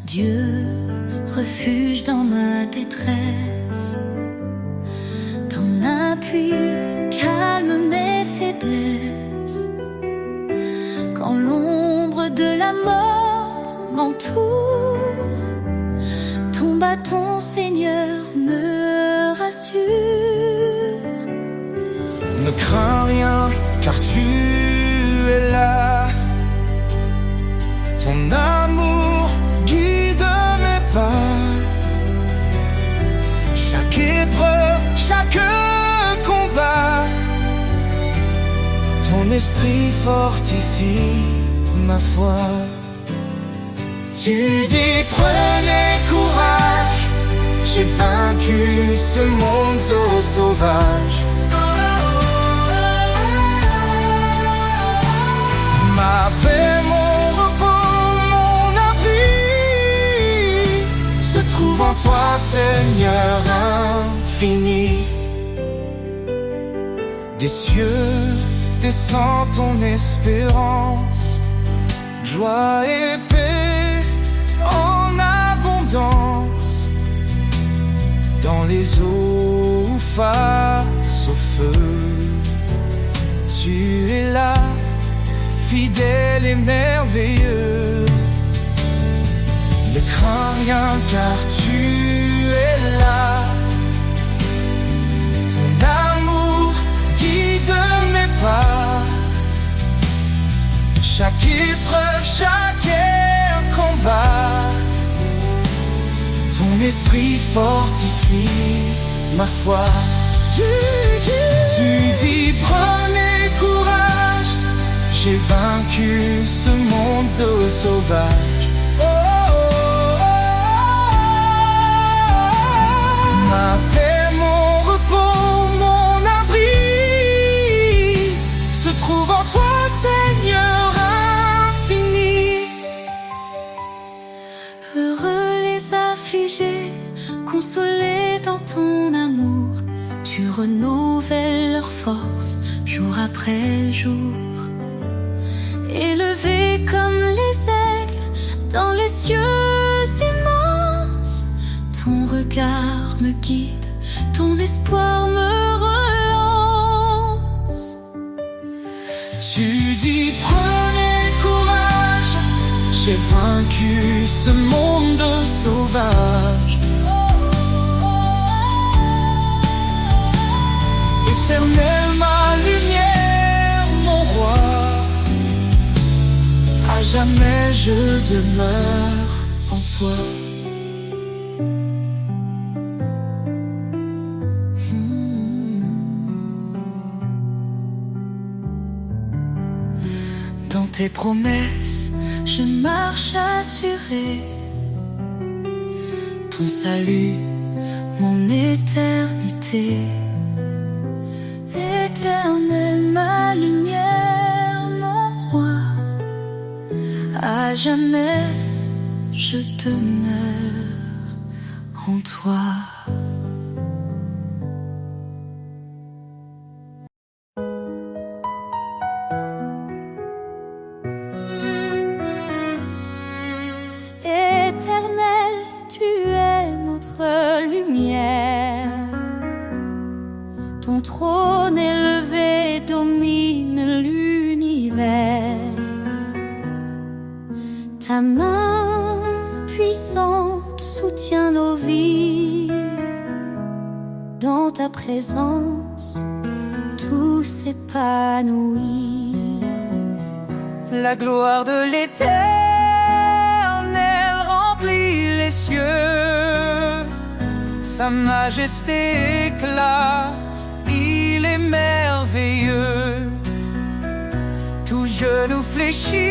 Dieu, refuge dans ma détresse, ton appui calme mes faiblesses. Quand l'ombre de la mort m'entoure, ton bâton, Seigneur, me rassure. Ne crains rien, car tu es là. Ton amour guide mes pas. Chaque épreuve, chaque combat, ton esprit fortifie ma foi. Tu dis prenez courage, j'ai vaincu ce monde sauvage. Ma paix, mon repos, mon abri se trouve en toi, Seigneur infini. Des cieux descend ton espérance, joie et paix en abondance. Dans les eaux face au feu, tu es là, fidèle et merveilleux. Ne crains rien, car tu es là. Ton amour guide mes pas. Chaque épreuve, chaque combat, ton esprit fortifie ma foi. Tu dis prenez courage, j'ai vaincu ce monde sauvage. Ma paix, mon repos, mon abri se trouve en toi, Seigneur infini. Heureux les affligés, consolés dans ton amour. Tu renouvelles leur force jour après jour. Élevés comme les aigles dans les cieux immenses, ton regard me guide, ton espoir me relance. Tu dis prenez courage, j'ai vaincu ce monde sauvage. Éternel, ma lumière, mon roi, à jamais je demeure en toi. Dans tes promesses, je marche assuré. Ton salut, mon éternité. Éternel, ma lumière, mon roi, à jamais je demeure en toi. Éternel, tu es notre lumière. Ton trône élevé domine l'univers. Ta main puissante soutient nos vies. Dans ta présence, tout s'épanouit. La gloire de l'Éternel remplit les cieux. Sa majesté éclate, il est merveilleux. Tout genou fléchira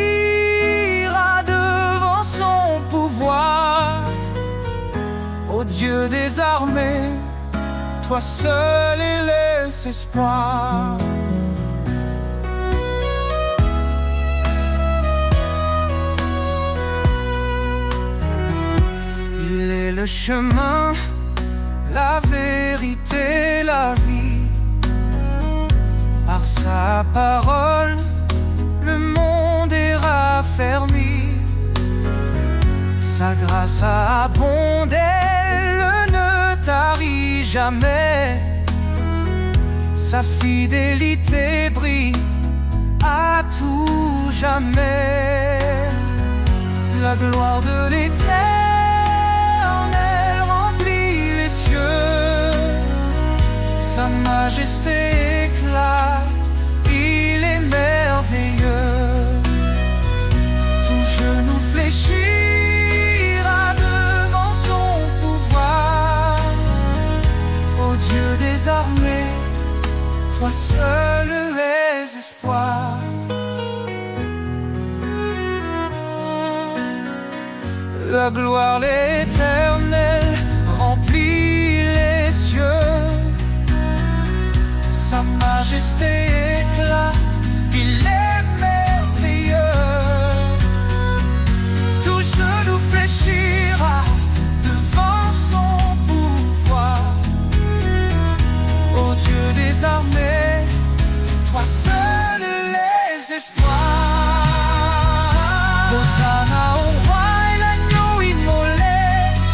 devant son pouvoir. Ô Dieu des armées, toi seul élève espoirs. Il est le chemin, la vérité, la vie. Par sa parole, le monde est raffermi. Sa grâce abonde, elle ne tarit jamais. Sa fidélité brille à tout jamais. La gloire de l'Éternel remplit les cieux. Sa majesté éclate, il est merveilleux. Tout genou fléchira devant son pouvoir. Ô Dieu des armées, toi seul es espoir. La gloire l'Éternel remplit les cieux. Sa majesté éclate, il est merveilleux. Tout genou fléchira devant son pouvoir. Ô Dieu des armées, toi seul les espoirs. Hosanna au roi et l'agneau immolé.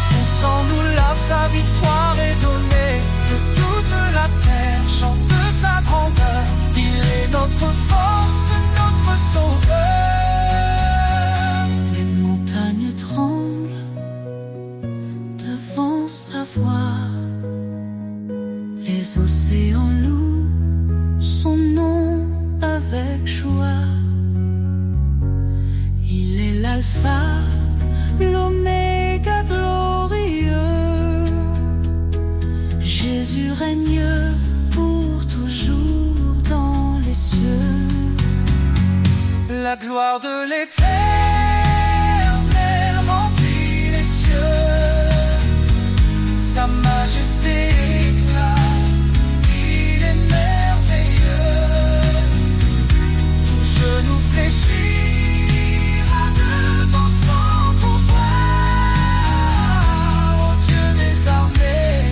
Son sang nous lave, sa victoire est donnée. De toute la terre chante sa grandeur. Il est notre force, notre sauveur. Les montagnes tremblent devant sa voix. Les océans louent son nom avec joie. Il est l'alpha, l'oméga glorieux. Jésus règne pour toujours dans les cieux. La gloire de l'Éternel remplit les cieux. Sa majesté éclate, il est merveilleux. Tout genou fléchira devant son pouvoir. Ô Dieu des armées,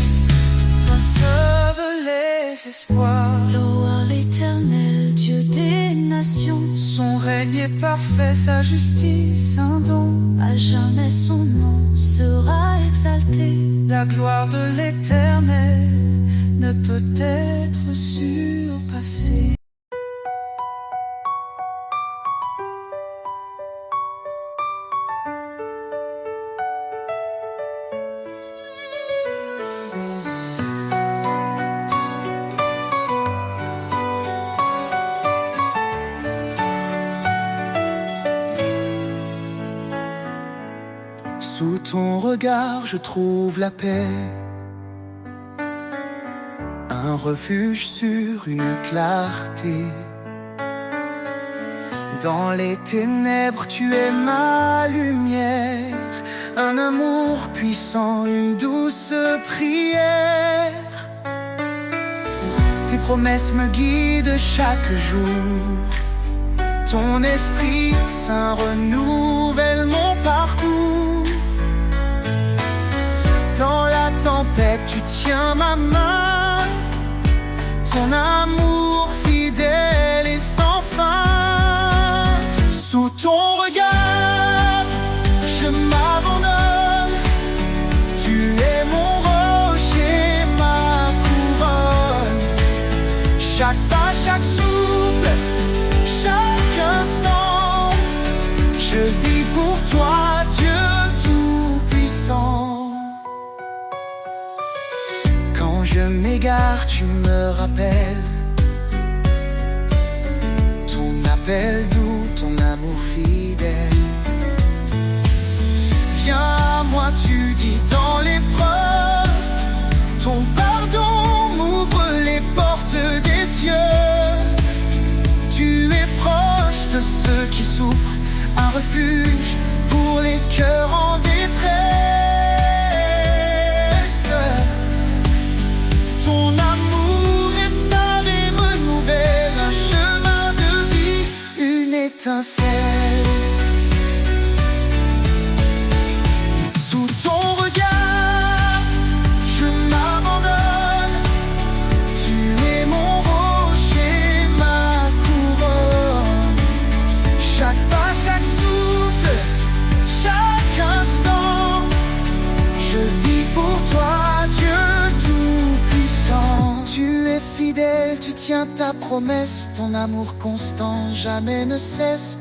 toi sauve les espoirs. Louez l'Éternel, Dieu des nations. Son règne est parfait, sa justice un don. À jamais son nom sera exalté. La gloire de l'Éternel ne peut être surpassée. Sous ton regard, je trouve la paix, un refuge sur une clarté. Dans les ténèbres, tu es ma lumière, un amour puissant, une douce prière. Tes promesses me guident chaque jour, ton esprit saint renouvelle mon parcours. Dans la tempête, tu tiens ma main, ton amour fidèle et sans fin. Sous ton regard, je m'abandonne, tu es mon rocher, ma couronne. Chaque pas, chaque souffle, chaque instant, je vis pour toi, Dieu tout-puissant. Quand je m'égare, tu me rappelles ton appel doux, ton amour fidèle. Viens à moi, tu dis dans l'épreuve, ton pardon m'ouvre les portes des cieux. Tu es proche de ceux qui souffrent, un refuge pour les cœurs en détresse. Ton amour est stable. étincelle. Sous ton regard, je m'abandonne. Tu es mon rocher, ma couronne. Chaque pas, chaque souffle, chaque instant, je vis pour toi, Dieu tout-puissant. Tu es fidèle, tu tiens ta promesse, ton amour constant jamais ne cesse.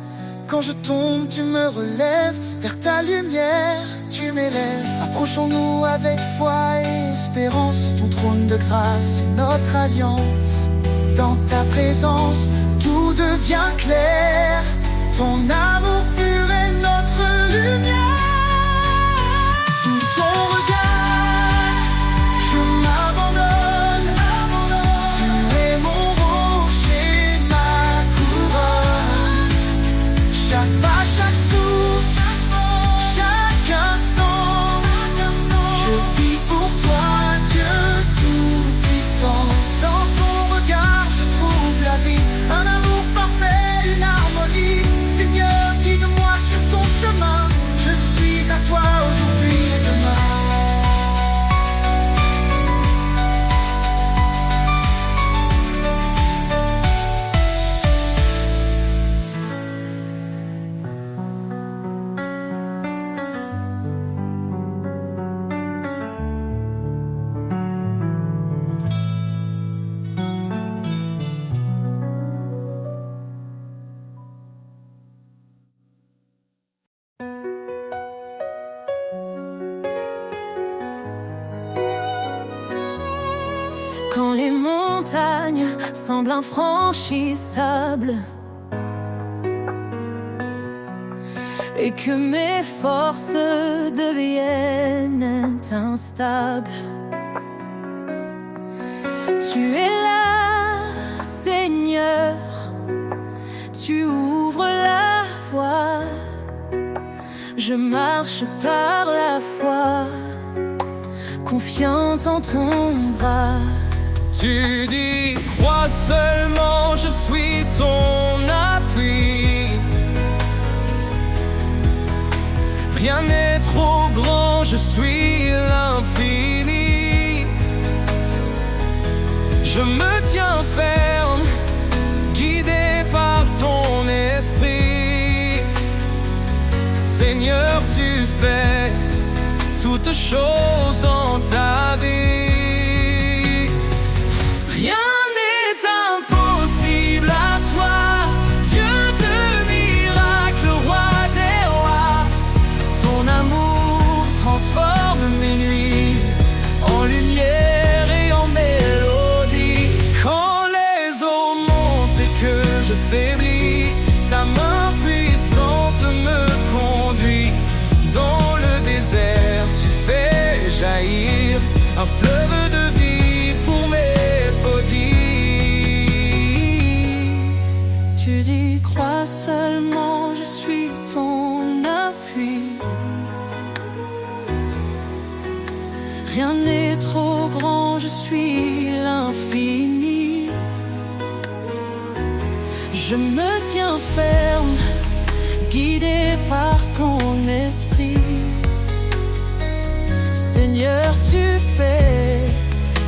Quand je tombe, tu me relèves, vers ta lumière, tu m'élèves. Approchons-nous avec foi et espérance, ton trône de grâce est notre alliance. Dans ta présence, tout devient clair, ton amour pur est notre lumière. Sous ton regard, je m'abandonne. Tu es mon rocher, ma couronne. Chaque pas, chaque souffle, chaque instant, je vis pour toi, Dieu tout-puissant. Dans ton regard, je trouve la vie, un amour parfait, une harmonie. Seigneur, guide-moi sur ton chemin, je suis à toi aujourd'hui et demain. Quand les montagnes semblent infranchissables et que mes forces deviennent instables, tu es là, Seigneur, tu ouvres la voie. Je marche par la foi, confiante en ton bras. Tu dis, crois seulement, je suis ton appui. Rien n'est trop grand, je suis l'infini. Je me tiens ferme, guidé par ton esprit. Seigneur, tu fais toutes choses en ta vie. Rien n'est impossible à toi, Dieu de miracles, roi des rois. Ton amour transforme mes nuits en lumière et en mélodie. Quand les eaux montent et que je faiblis, ta main puissante me conduit. Dans le désert, tu fais jaillir un fleuve de vie pour mes bodies. Tu dis, crois seulement, je suis ton appui. Rien n'est trop grand, je suis l'infini. Je me tiens ferme, guidé par ton esprit. Seigneur, tu fais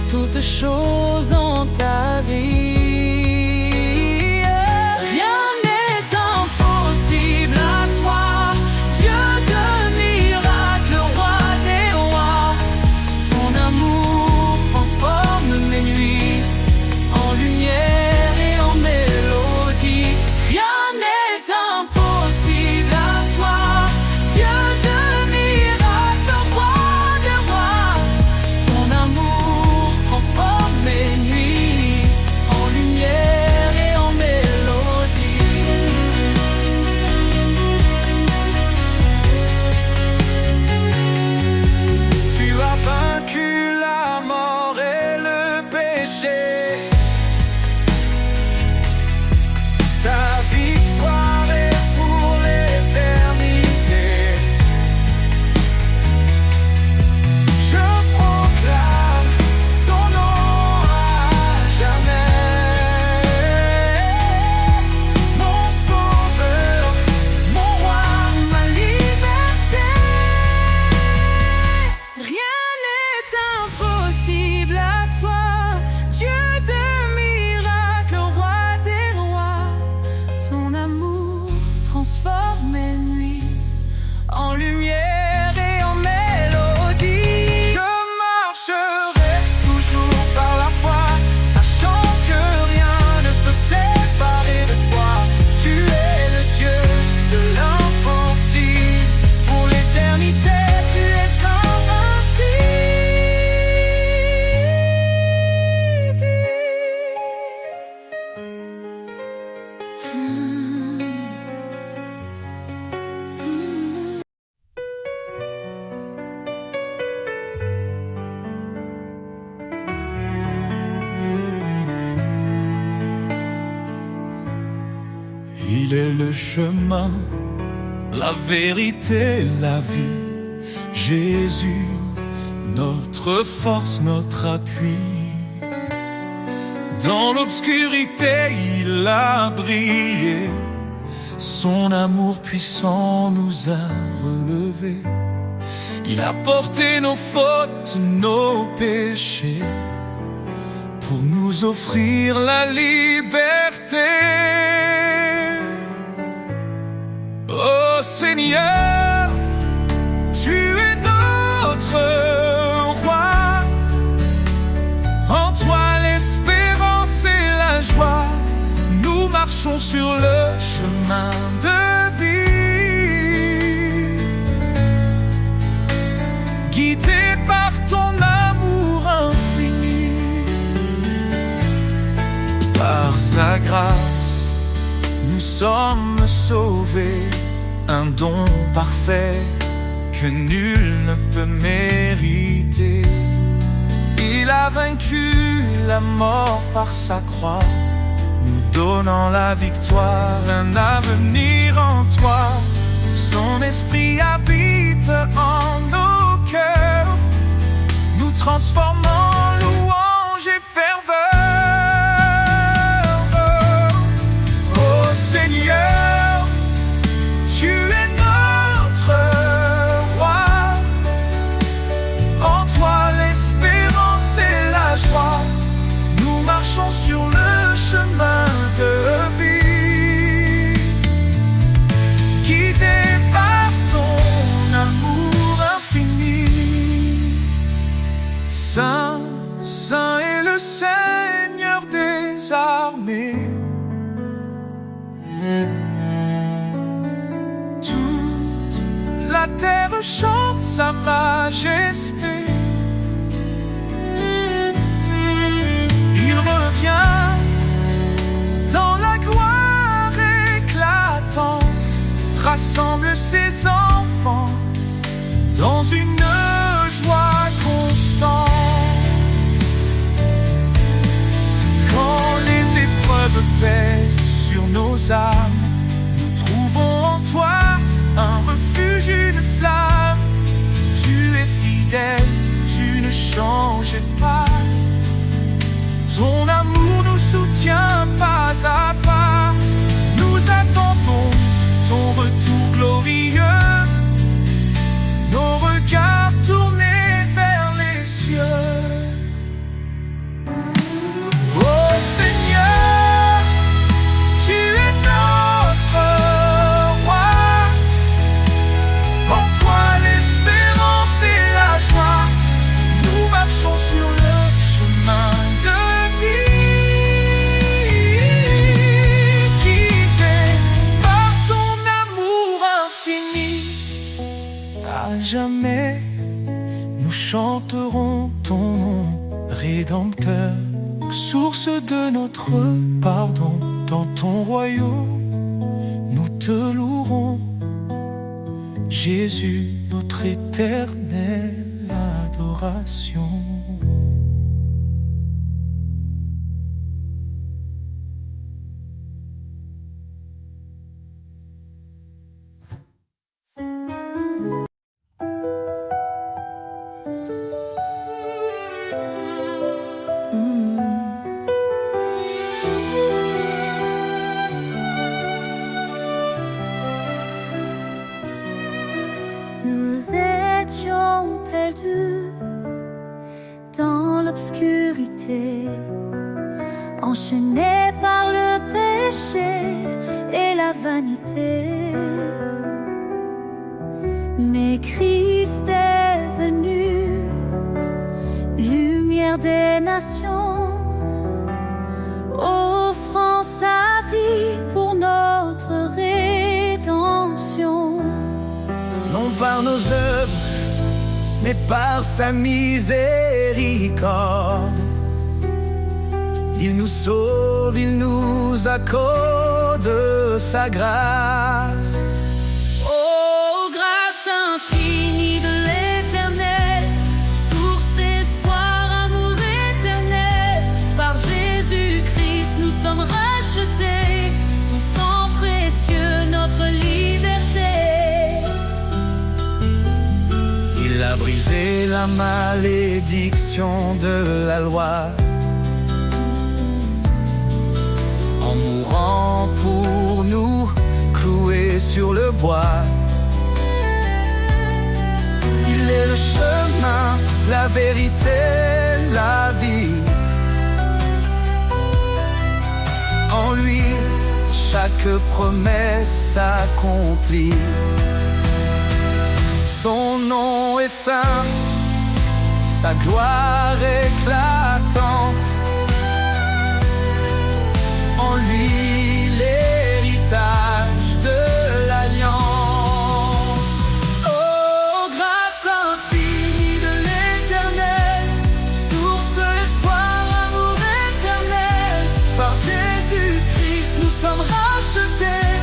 toutes choses en ta vie. Rien n'est impossible à toi, Dieu de miracles, roi des rois. Ton amour transforme mes nuits en lumière et en mélodie. Rien n'est impossible à toi, Dieu de miracles, roi des rois. Ton amour transforme mes nuits en lumière. Il est le chemin, la vérité, la vie. Jésus, notre force, notre appui. Dans l'obscurité, il a brillé. Son amour puissant nous a relevés. Il a porté nos fautes, nos péchés, pour nous offrir la liberté. Oh Seigneur, tu es notre roi. En toi l'espérance et la joie. Nous marchons sur le chemin de vie, guidés par ton amour infini. Par sa grâce, nous sommes sauvés, un don parfait que nul ne peut mériter. Il a vaincu la mort par sa croix, nous donnant la victoire, un avenir en toi. Son esprit habite en nos cœurs, nous transformant en louange et ferveur. Oh Seigneur, tu es notre roi. En toi l'espérance et la joie. Nous marchons sur le chemin de vie, guidés par ton amour infini. Saint, Saint est le Seigneur des armées. Toute la terre chante sa majesté. Il revient dans la gloire éclatante, rassemble ses enfants dans une joie constante. Quand les épreuves pèsent sur nos âmes, nous trouvons en toi un refuge, une flamme. Tu es fidèle, tu ne changes pas. Ton amour nous soutient pas à pas. Nous attendons ton retour glorieux, nos regards tournés vers les cieux. Oh Seigneur, tu es notre roi. En toi l'espérance et la joie. Nous marchons sur le chemin de jamais, nous chanterons ton nom rédempteur, source de notre pardon. Dans ton royaume, nous te louerons, Jésus, notre éternelle adoration. Nous étions perdus dans l'obscurité, enchaînés par le péché et la vanité. Mais Christ est venu, lumière des nations, offrant sa vie pour notre rédemption. Non par nos œuvres, mais par sa miséricorde. Il nous sauve, il nous accorde sa grâce. Oh, grâce infinie de l'Éternel, source, espoir, amour éternel. Par Jésus-Christ, nous sommes rachetés, son sang précieux. brisé la malédiction de la loi. En mourant pour nous, cloué sur le bois. Il est le chemin, la vérité, la vie. En lui, chaque promesse s'accomplit. Son nom est saint, sa gloire éclatante. En lui, l'héritage de l'alliance. Oh, grâce infinie de l'Éternel, source, espoir, amour éternel. Par Jésus-Christ, nous sommes rachetés.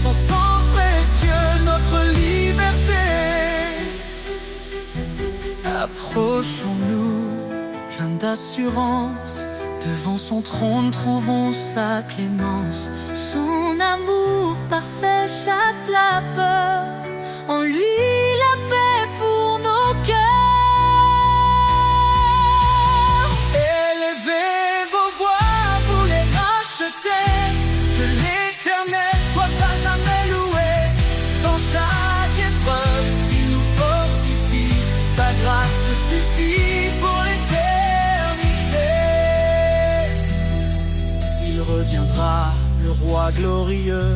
Son sang précieux, notre liberté. Approchons-nous, plein d'assurance. Devant son trône, trouvons sa clémence. Son amour parfait chasse la peur. En lui la paix pour nos cœurs. Élevez vos voix, vous les rachetés. Que l'Éternel soit à jamais loué. Dans chaque épreuve, il nous fortifie. Sa grâce suffit pour l'éternité. Il reviendra, le roi glorieux.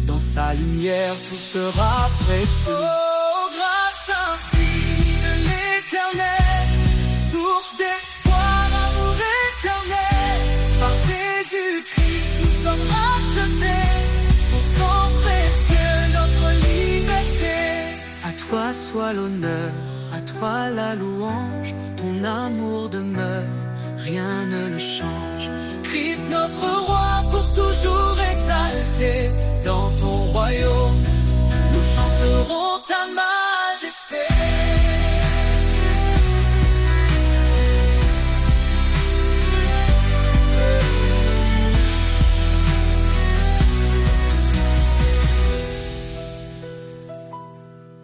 Dans sa lumière, tout sera précieux. Oh, grâce infinie de l'Éternel, source d'espoir, amour éternel. Par Jésus-Christ, nous sommes rachetés. Son sang précieux, notre liberté. À toi soit l'honneur, à toi la louange. Ton amour demeure, rien ne le change. Christ notre roi, pour toujours exalté. Dans ton royaume, nous chanterons ta majesté.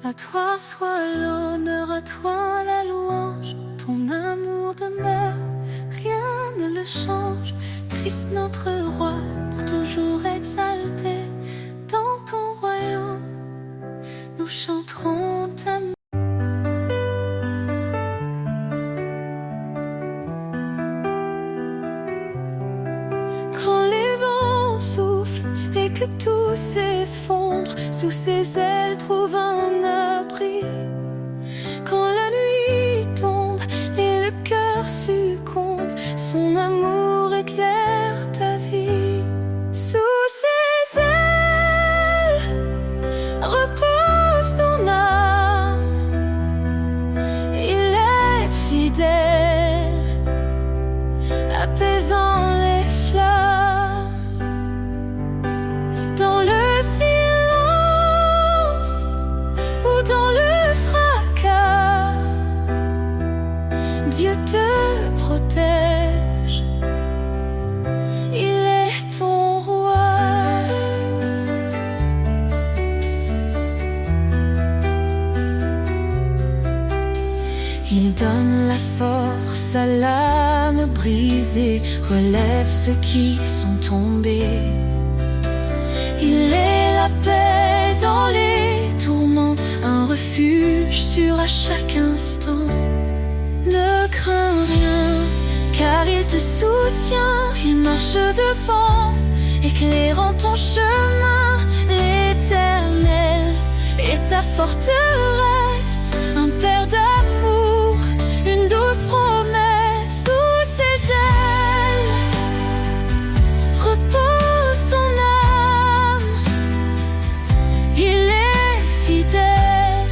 À toi soit l'honneur, à toi la louange. Ton amour demeure, rien ne le change. Christ notre roi, pour toujours exalté. Dans ton royaume, nous chanterons ta majesté. Quand les vents soufflent et que tout s'effondre, sous ses ailes trouve un abri. Quand la nuit tombe et le cœur succombe, son amour éclaire ta vie. Sous ses ailes repose ton âme. Il est fidèle, apaisant les flammes. Dans le silence ou dans le fracas, Dieu te protège. Il est ton roi. Il donne la force à l'âme brisée, relève ceux qui sont tombés. Il est la paix dans les tourments, un refuge sûr à chaque instant. Ne crains rien, car il te soutient. Il marche devant, éclairant ton chemin. L'Éternel est ta forteresse, un père d'amour, une douce promesse. Sous ses ailes repose ton âme. Il est fidèle,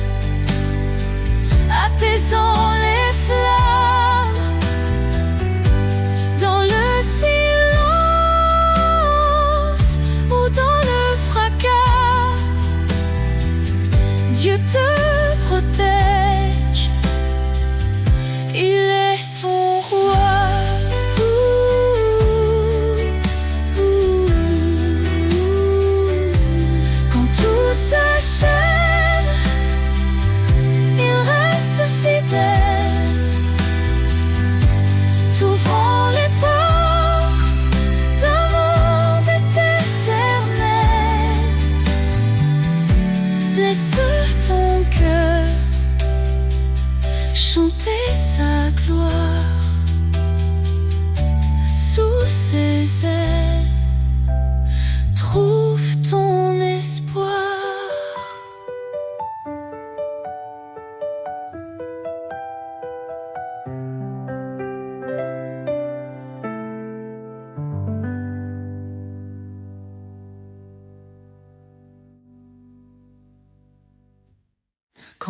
apaisant les flammes. Dans le silence ou dans le fracas, Dieu te protège.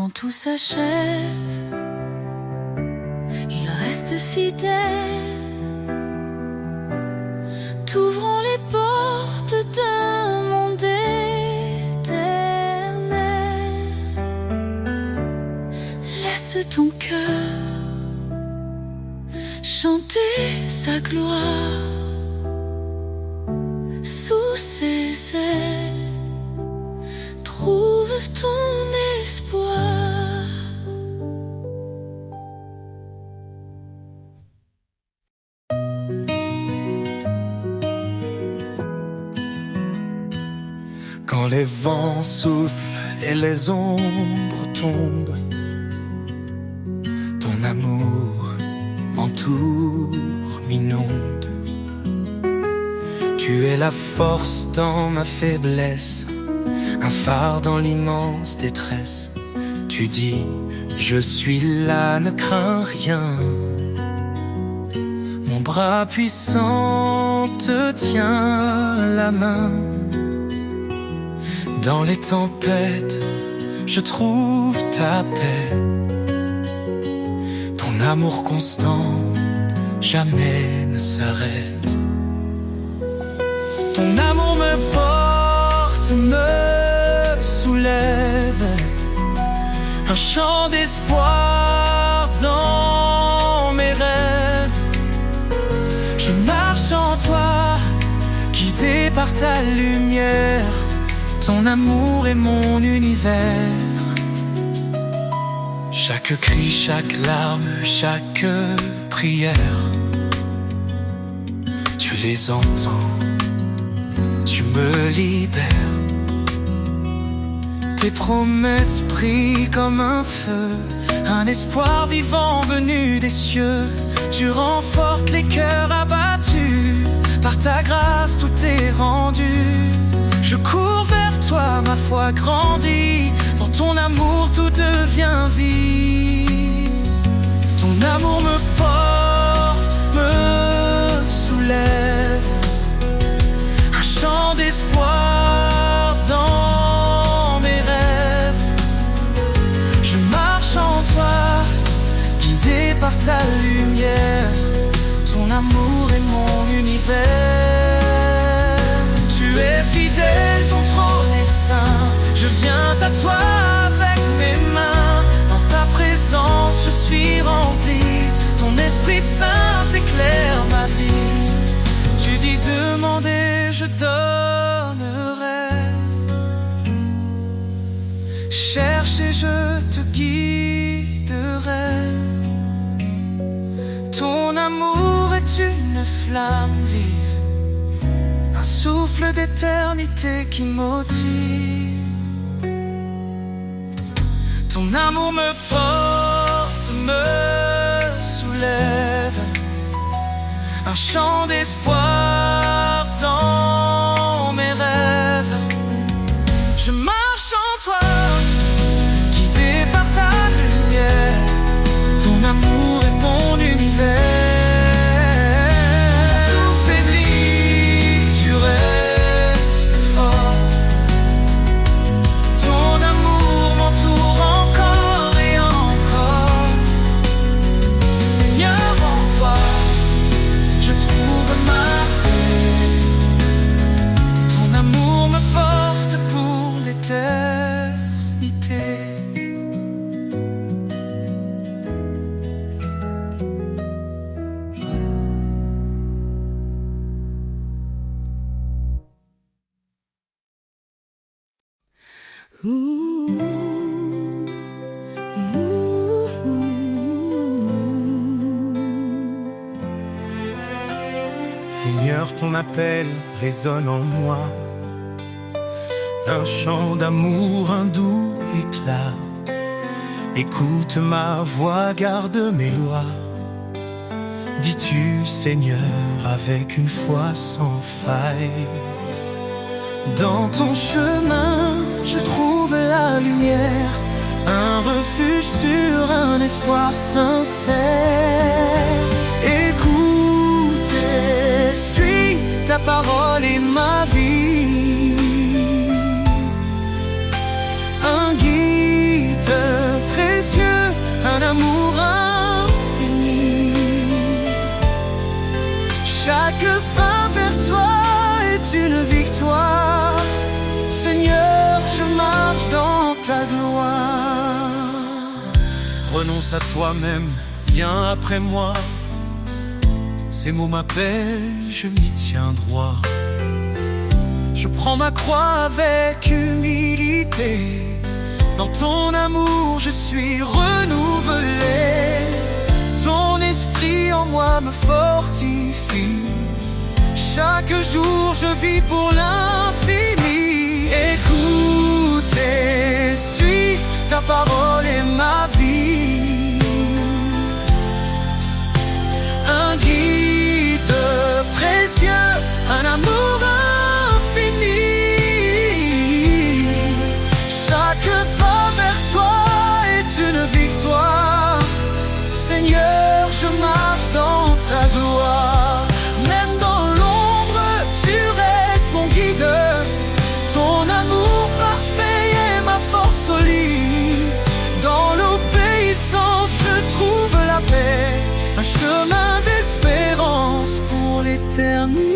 Quand tout s'achève, il reste fidèle, t'ouvrant les portes d'un monde éternel. Laisse ton cœur chanter sa gloire sous ses ailes. Trouve ton espoir. Quand les vents soufflent et les ombres tombent, ton amour m'entoure, m'inonde. Tu es la force dans ma faiblesse, un phare dans l'immense détresse. Tu dis, je suis là, ne crains rien. Mon bras puissant te tient la main. Dans les tempêtes, je trouve ta paix. Ton amour constant jamais ne s'arrête. Ton amour me porte, me soulève, un chant d'espoir dans mes rêves. Je marche en toi, guidé par ta lumière. Ton amour est mon univers. Chaque cri, chaque larme, chaque prière, tu les entends, tu me libères. Tes promesses brillent comme un feu, un espoir vivant venu des cieux. Tu renforces les cœurs abattus, par ta grâce tout est rendu. Je cours vers toi, ma foi grandit, dans ton amour tout devient vie. Ton amour me porte, me soulève, un chant d'espoir dans mes rêves. Je marche en toi, guidé par ta lumière. Ton amour est mon univers. Tu es fidèle, ton trône est saint. Je viens à toi avec mes mains. Dans ta présence je suis rempli. Ton Esprit Saint éclaire ma vie. Tu dis demander, je donnerai. Cherche et je te guiderai. Ton amour est une flamme vive, un souffle d'éternité qui motive. Ton amour me porte, me soulève, un chant d'espoir dans mes rêves. Je marche en toi, guidé par ta lumière. Ton amour est mon univers. Seigneur, ton appel résonne en moi, un chant d'amour, un doux éclat. Écoute ma voix, garde mes lois. Dis-tu, Seigneur, avec une foi sans faille. Dans ton chemin, je trouve la lumière, un refuge sur un espoir sincère. Écoute et suis, ta parole est ma vie, un guide Chaque pas vers toi est une victoire. Seigneur, je marche dans ta gloire. Renonce à toi-même, viens après moi. Ces mots m'appellent, je m'y tiens droit. Je prends ma croix avec humilité. Dans ton amour, je suis renouvelé. Ton esprit en moi me fortifie. Chaque jour, je vis pour l'infini. Écoute et suis, ta parole est ma vie. Un guide précieux, un amour infini. Chaque pas vers toi est une victoire. Seigneur, je marche dans ta gloire. Même dans l'ombre, tu restes mon guide. Ton amour parfait est ma force solide. Dans l'obéissance, je trouve la paix. Un chemin d'espérance pour l'éternité.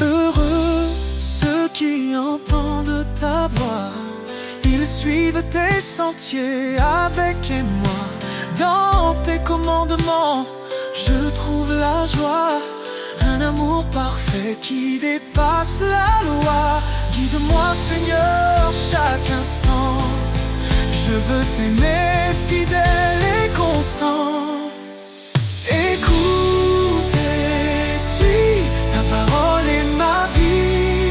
Heureux ceux qui entendent ta voix. Ils suivent tes sentiers avec émoi. Dans tes commandements, je trouve la joie. Un amour parfait qui dépasse la loi. Guide-moi, Seigneur, chaque instant. Je veux t'aimer fidèle et constant. Écoute et suis, ta parole est ma vie.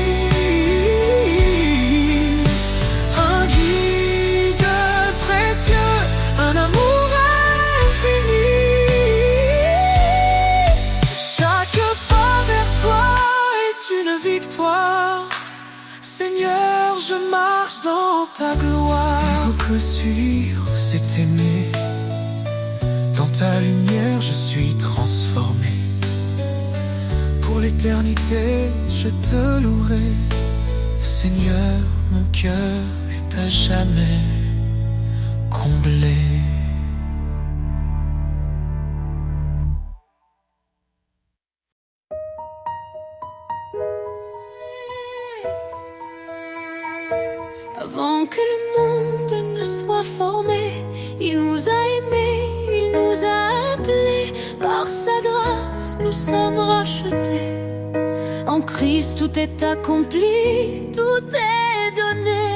Un guide précieux, un amour infini. Chaque pas vers toi est une victoire. Seigneur, je marche dans ta gloire. Que suivre, c'est aimer. Dans ta lumière, je suis transformé. Pour l'éternité, je te louerai. Seigneur, mon cœur est à jamais comblé. Avant que le monde ne soit formé, il nous a aimés, il nous a appelés. Par sa grâce, nous sommes rachetés. En Christ, tout est accompli, tout est donné.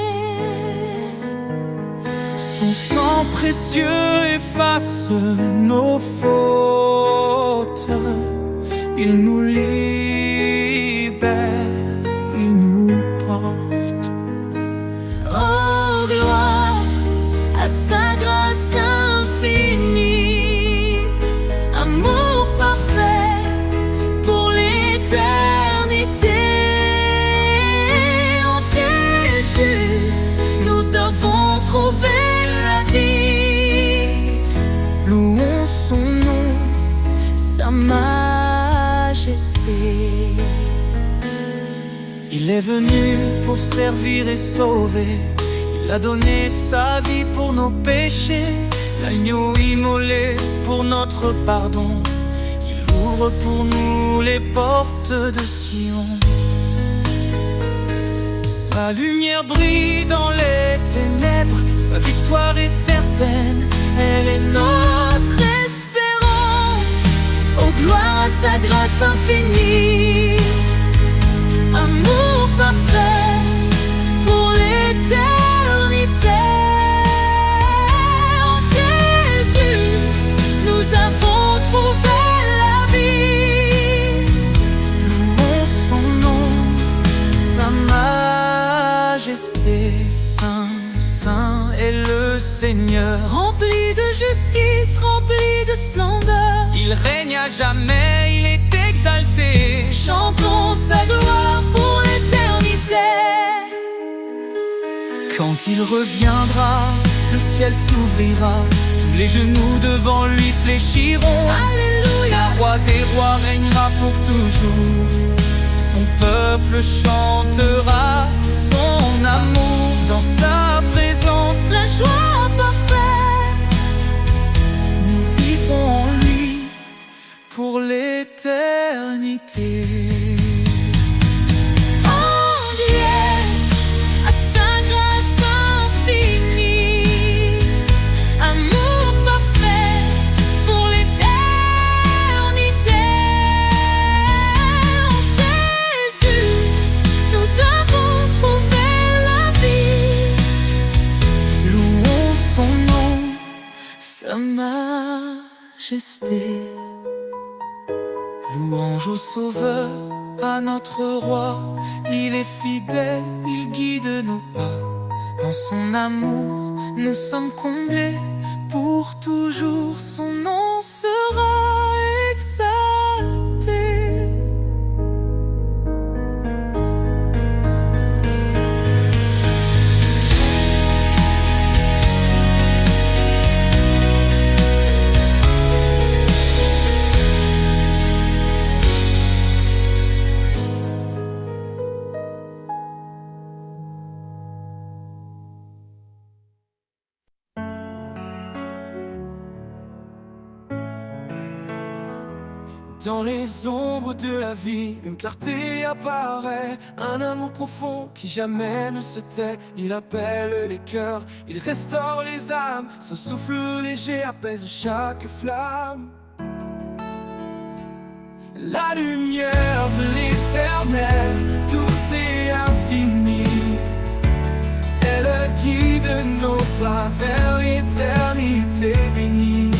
Son sang précieux efface nos fautes. Il nous libère, il nous porte. Oh, gloire à sa grâce infinie. Amour parfait pour l'éternité. En Jésus, nous avons trouvé la vie. Louons son nom, Sa majesté. il est venu pour servir et sauver. Il a donné sa vie pour nos péchés. L'agneau immolé pour notre pardon. Il ouvre pour nous les portes de Sion. Sa lumière brille dans les ténèbres. Sa victoire est certaine, elle est notre Espérance, oh gloire à sa grâce infinie. Amour parfait pour l'éternité. En Jésus, nous avons trouvé la vie. Louons son nom, sa majesté. Saint, saint est le Seigneur. Rempli de justice, rempli de splendeur. Il règne à jamais, il est exalté. Chantons sa gloire pour l'éternité. Quand il reviendra, le ciel s'ouvrira. Tous les genoux devant lui fléchiront. Alléluia. Le roi des rois régnera pour toujours. Son peuple chantera son amour dans sa présence, la joie parfaite. nous vivrons en lui pour l'éternité. Oh Dieu, à sa grâce infinie, amour parfait pour l'éternité. En Jésus, nous avons trouvé la vie. Louons son nom, Sa majesté. louange au Sauveur, à notre Roi. Il est fidèle, il guide nos pas. Dans son amour, nous sommes comblés. Pour toujours, son nom sera exalté. Dans les ombres de la vie, une clarté apparaît, un amour profond qui jamais ne se tait. Il appelle les cœurs, il restaure les âmes, son souffle léger apaise chaque flamme. La lumière de l'éternel, douce et infinie, elle guide nos pas vers l'éternité bénie.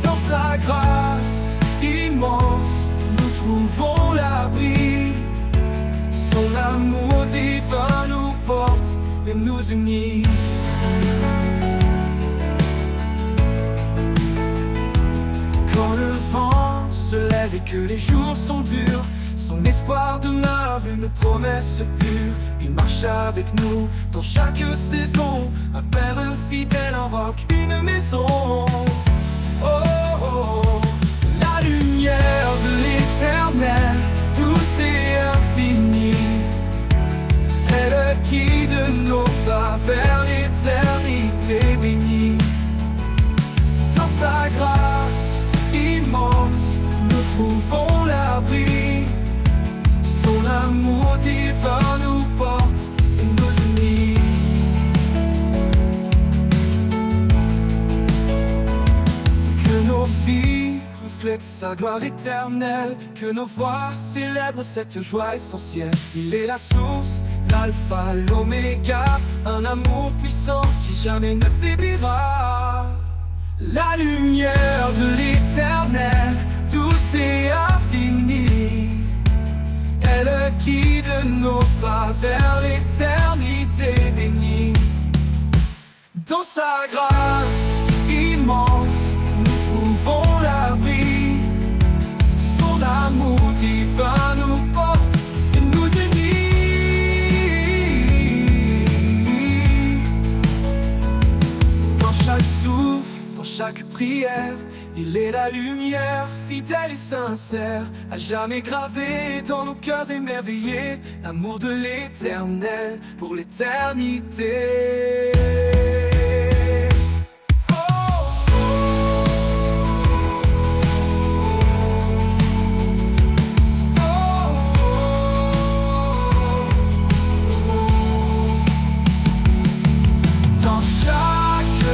Dans sa grâce immense, nous trouvons l'abri. Son amour divin nous porte et nous unit. Quand le vent se lève et que les jours sont durs, son espoir demeure une promesse pure. Il marche avec nous dans chaque saison. Un père fidèle invoque une maison. Oh, oh, oh. La lumière de l'éternel, douce et infinie, elle guide nos pas vers l'éternité bénie. Dans sa grâce immense, nous trouvons l'abri. Son amour divin nous porte et nous unit. Que nos vies reflètent sa gloire éternelle, que nos voix célèbrent cette joie essentielle. Il est la source, l'alpha, l'oméga, un amour puissant qui jamais ne faiblira. La lumière de l'éternel, douce et infinie, elle guide nos pas vers l'éternité bénie. Dans sa grâce immense, nous trouvons l'abri. Son amour divin nous porte et nous unit. Dans chaque souffle, dans chaque prière, il est la lumière, fidèle et sincère, à jamais gravé dans nos cœurs émerveillés, l'amour de l'éternel pour l'éternité. Dans chaque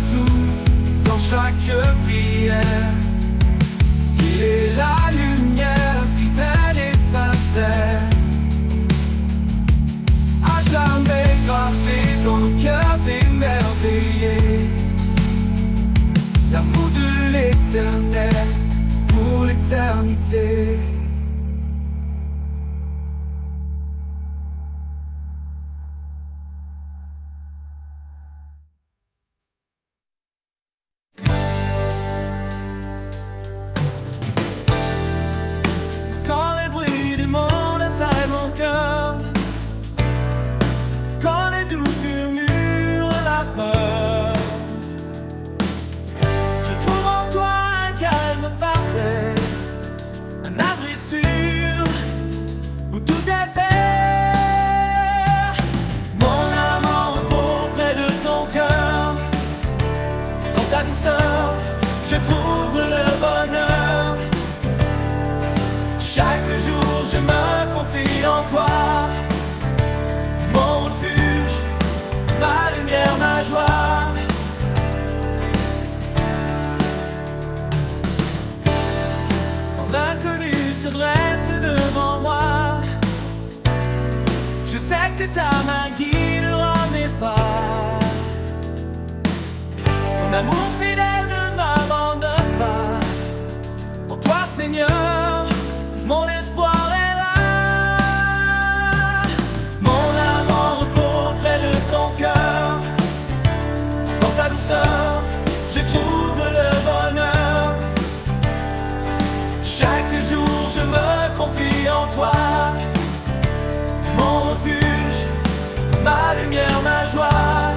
souffle, dans chaque prière, il est la lumière, fidèle et sincère, à jamais gravé dans nos cœurs émerveillés, l'amour de l'éternel pour l'éternité. ta douceur, je trouve le bonheur. Chaque jour je me confie en toi, mon refuge, ma lumière, ma joie. Quand l'inconnu se dresse devant moi, je sais que ta main guidera mes pas. Ton amour fidèle ne m'abandonne pas. Pour toi Seigneur, mon espoir est là. Mon âme en repos près de ton cœur. Dans ta douceur, je trouve le bonheur. Chaque jour je me confie en toi, mon refuge, ma lumière, ma joie.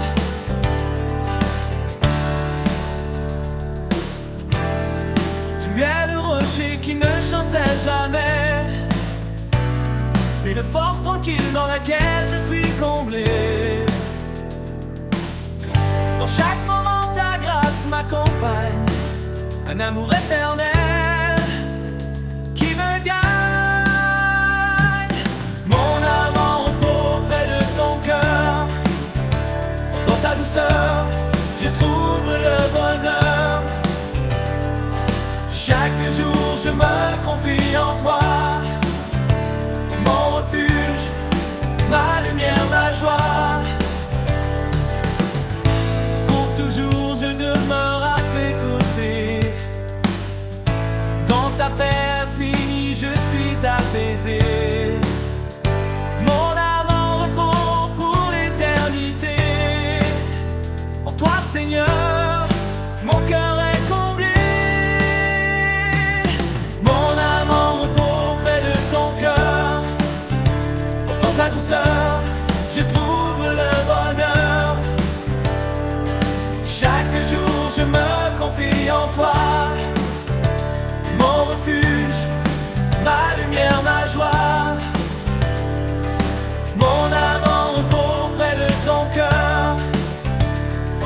Tu es le rocher qui ne chancelle jamais, une force tranquille dans laquelle je suis comblé. Dans chaque moment ta grâce m'accompagne, un amour éternel qui me gagne. Mon âme en repos près de ton cœur. Dans ta douceur, je trouve le bonheur. Chaque jour je me confie en toi, mon refuge, ma lumière, ma joie. Pour toujours je demeure à tes côtés. Dans ta paix infinie je suis apaisé. Mon âme en repos pour l'éternité. En toi Seigneur, mon cœur est comblé. Mon âme en repos près de ton cœur. Dans ta douceur, je trouve le bonheur. Chaque jour je me confie en toi, mon refuge, ma lumière, ma joie. Mon âme en repos près de ton cœur.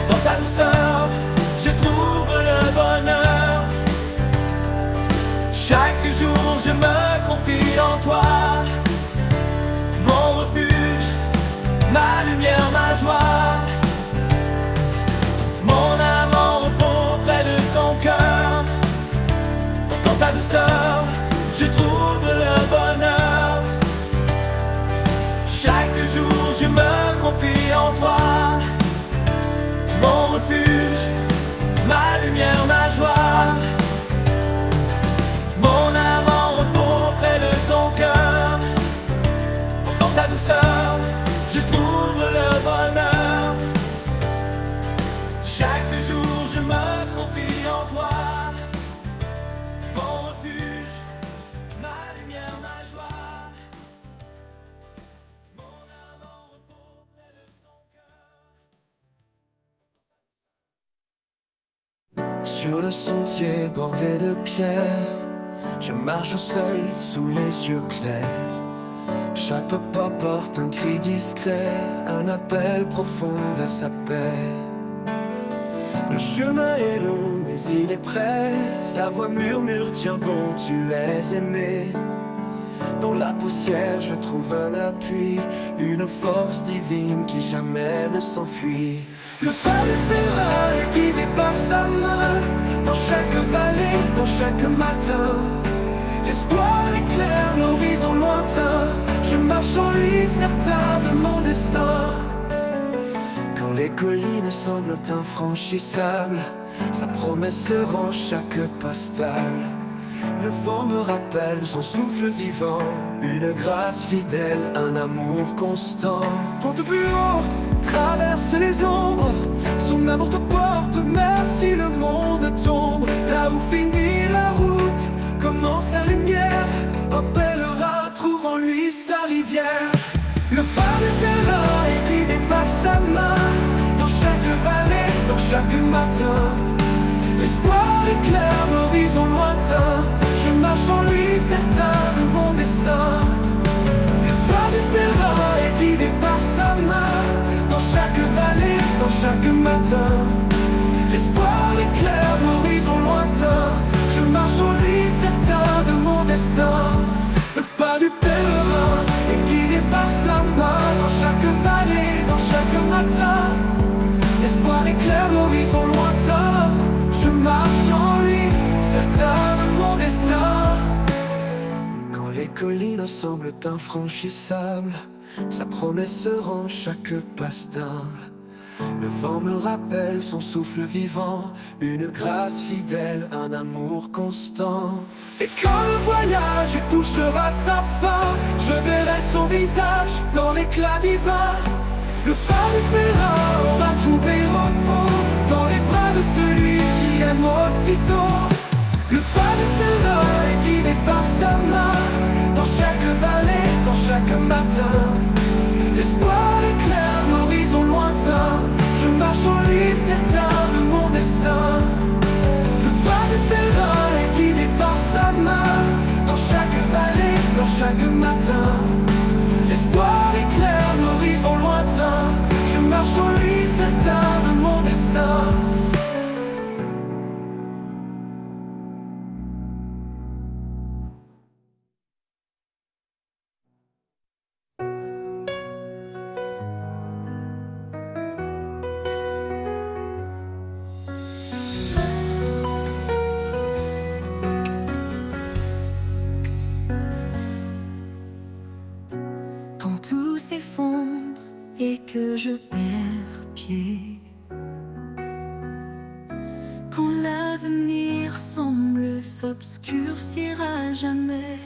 Dans ta douceur, je trouve le bonheur. Chaque jour je me confie en toi, mon refuge, ma lumière, ma joie. Mon âme en repos près de ton cœur. Dans ta douceur, je trouve le bonheur. Chaque jour je me confie en toi, mon refuge, ma lumière, ma joie. Mon âme en repos près de ton cœur. Dans ta douceur, je trouve le bonheur. Chaque jour je me confie en toi, mon refuge, ma lumière, ma joie. Mon âme en repos près de ton cœur. Sur le sentier bordé de pierres, je marche seul sous les yeux clairs. Chaque pas porte un cri discret, un appel profond vers sa paix. Le chemin est long mais il est prêt. Sa voix murmure, tiens bon, tu es aimé. Dans la poussière je trouve un appui, une force divine qui jamais ne s'enfuit. Le pas du pèlerin est guidé par sa main. Dans chaque vallée, dans chaque matin, l'espoir éclaire l'horizon lointain. Je marche en lui, certain de mon destin. Quand les collines semblent infranchissables, sa promesse rend chaque pas stable. Le vent me rappelle son souffle vivant, une grâce fidèle, un amour constant. Monte plus haut, traverse les ombres, son amour te porte même si le monde tombe. Là où finit la route, commence la lumière. Un pèlerin trouve en lui sa rivière. Le pas du pèlerin est guidé par sa main. Dans chaque vallée, dans chaque matin, l'espoir éclaire l'horizon lointain. Je marche en lui, certain de mon destin. Le pas du pèlerin est guidé par sa main. Dans chaque vallée, dans chaque matin, l'espoir éclaire matin. L'espoir éclaire l'horizon lointain. Je marche en lui, certain de mon destin. Quand les collines semblent infranchissables, sa promesse rend chaque passe d'humble. Le vent me rappelle son souffle vivant, une grâce fidèle, un amour constant. Et quand le voyage touchera sa fin, je verrai son visage dans l'éclat divin. Le pas du pèlerin aura trouvé repos dans les bras de celui qui aime aussitôt. Le pas du pèlerin est guidé par sa main, dans chaque vallée, dans chaque matin. L'espoir éclaire l'horizon lointain. Je marche en lui, certain de mon destin. Le pas du pèlerin est guidé par sa main, dans chaque vallée, dans chaque matin. L'espoir éclaire l'horizon lointain. Je marche en lui, certain de mon destin. Tout s'effondre et que je perds pied, quand l'avenir semble s'obscurcir à jamais,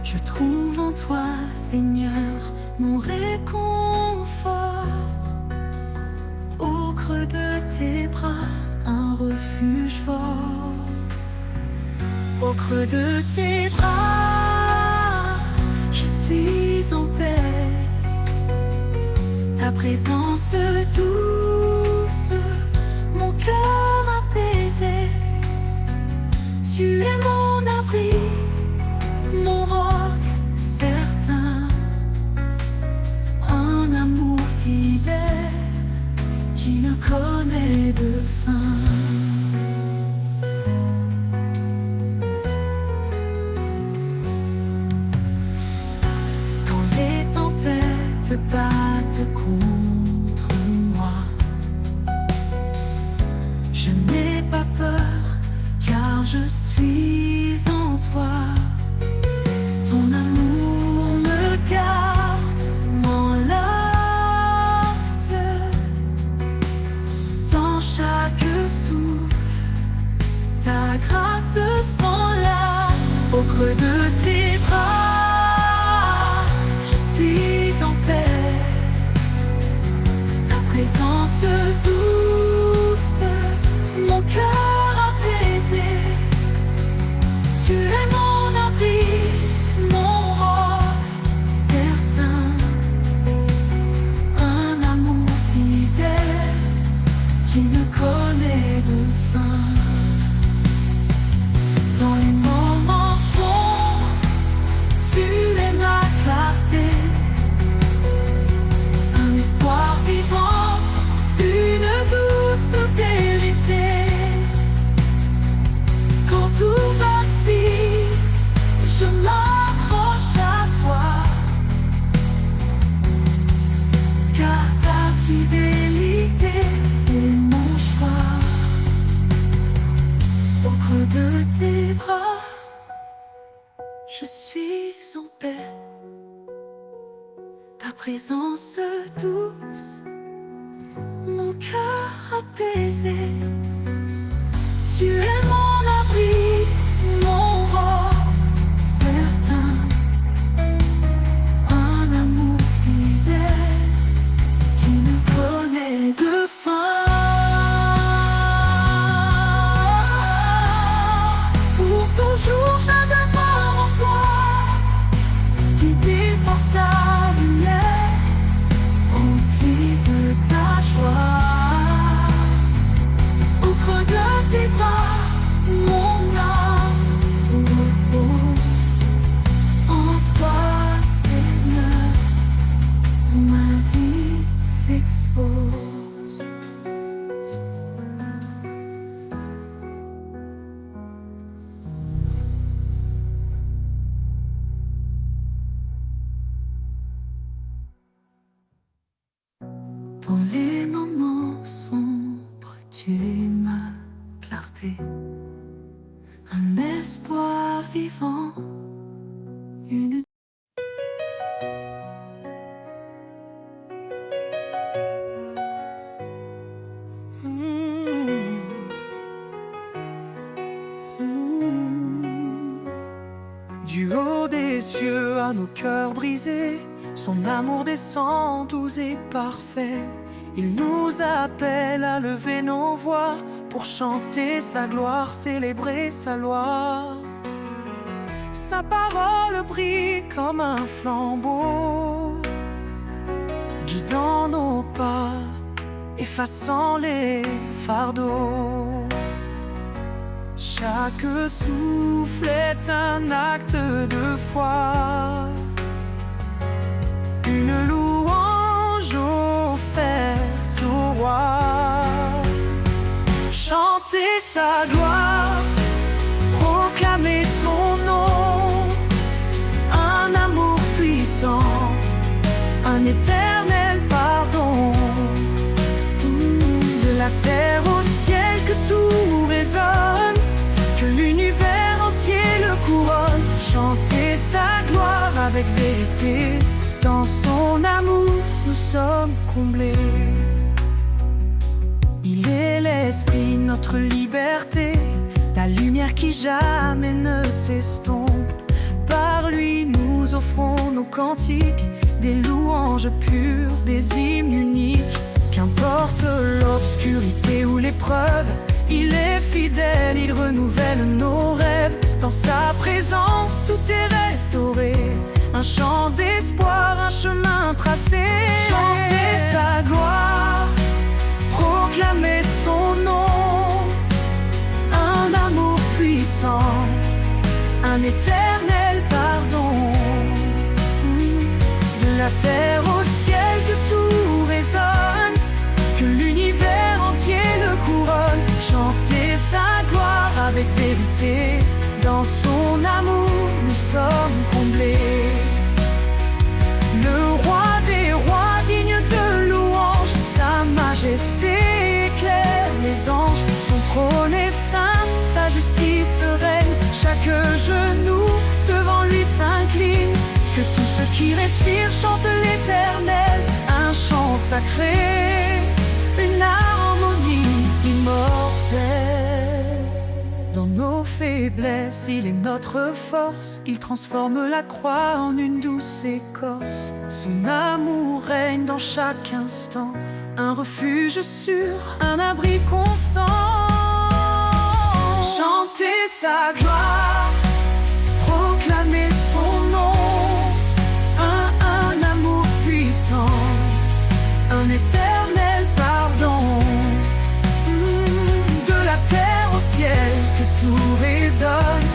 je trouve en toi, Seigneur, mon réconfort. Au creux de tes bras, un refuge fort. Au creux de tes bras, je suis en paix. Ta présence douce, mon cœur apaisé. Tu es mon abri, mon roc certain. Un amour fidèle qui ne connaît de fin. Se battent contre moi, je n'ai pas peur car je suis en toi. Ton amour me garde, m'enlace. Dans chaque souffle, ta grâce s'enlace. Au creux de tes bras, je suis en paix. Ta présence douce, mon cœur apaisé. Tu es mon abri, mon roc certain. Un amour fidèle qui ne connaît de fin. Dans les moments sombres, tu es ma clarté. Un espoir vivant, une douce vérité. Quand tout vacille, je m'accroche à toi, car ta fidélité est mon choix. Au creux de tes bras, je suis en paix. Ta présence douce, mon cœur apaisé. Tu es mon abri, mon roc certain. Un amour fidèle qui ne connaît de fin. Pour toujours je demeure en toi, guidé par ta lumière, rempli de ta joie. Au creux de tes bras, les moments sombres, tu es ma clarté, un espoir vivant, une Du haut des cieux à nos cœurs brisés, son amour descend doux et parfait. Il nous appelle à lever nos voix pour chanter sa gloire, célébrer sa loi. Sa parole brille comme un flambeau, guidant nos pas, effaçant les fardeaux. Chaque souffle est un acte de foi, une louange offerte au roi. Chanter sa gloire, proclamer son nom, un amour puissant, un éternel pardon. De la terre au ciel que tout résonne, que l'univers entier le couronne. Chanter sa gloire avec vérité, dans son amour nous sommes comblés. Il est l'esprit, notre liberté, la lumière qui jamais ne s'estompe. Par lui nous offrons nos cantiques, des louanges pures, des hymnes uniques. Qu'importe l'obscurité ou l'épreuve, il est fidèle, il renouvelle nos rêves. Dans sa présence tout est restauré, un chant d'espoir, un chemin tracé. Chanter sa gloire, proclamer son nom, un amour puissant, un éternel pardon. De la terre au ciel que tout résonne, que l'univers entier le couronne. Chanter sa gloire avec vérité, dans son amour nous sommes comblés. Le roi des rois digne de louange, sa majesté éclaire les anges. Son trône est saint, sa justice règne, chaque genou devant lui s'incline. Que tous ceux qui respirent chantent l'éternel, un chant sacré, une harmonie immortelle. Dans nos faiblesses, il est notre force, il transforme la croix en une douce écorce. Son amour règne dans chaque instant, un refuge sûr, un abri constant. Chanter sa gloire, proclamer son nom, un amour puissant, un éternel pardon. De la terre au ciel que tout résonne,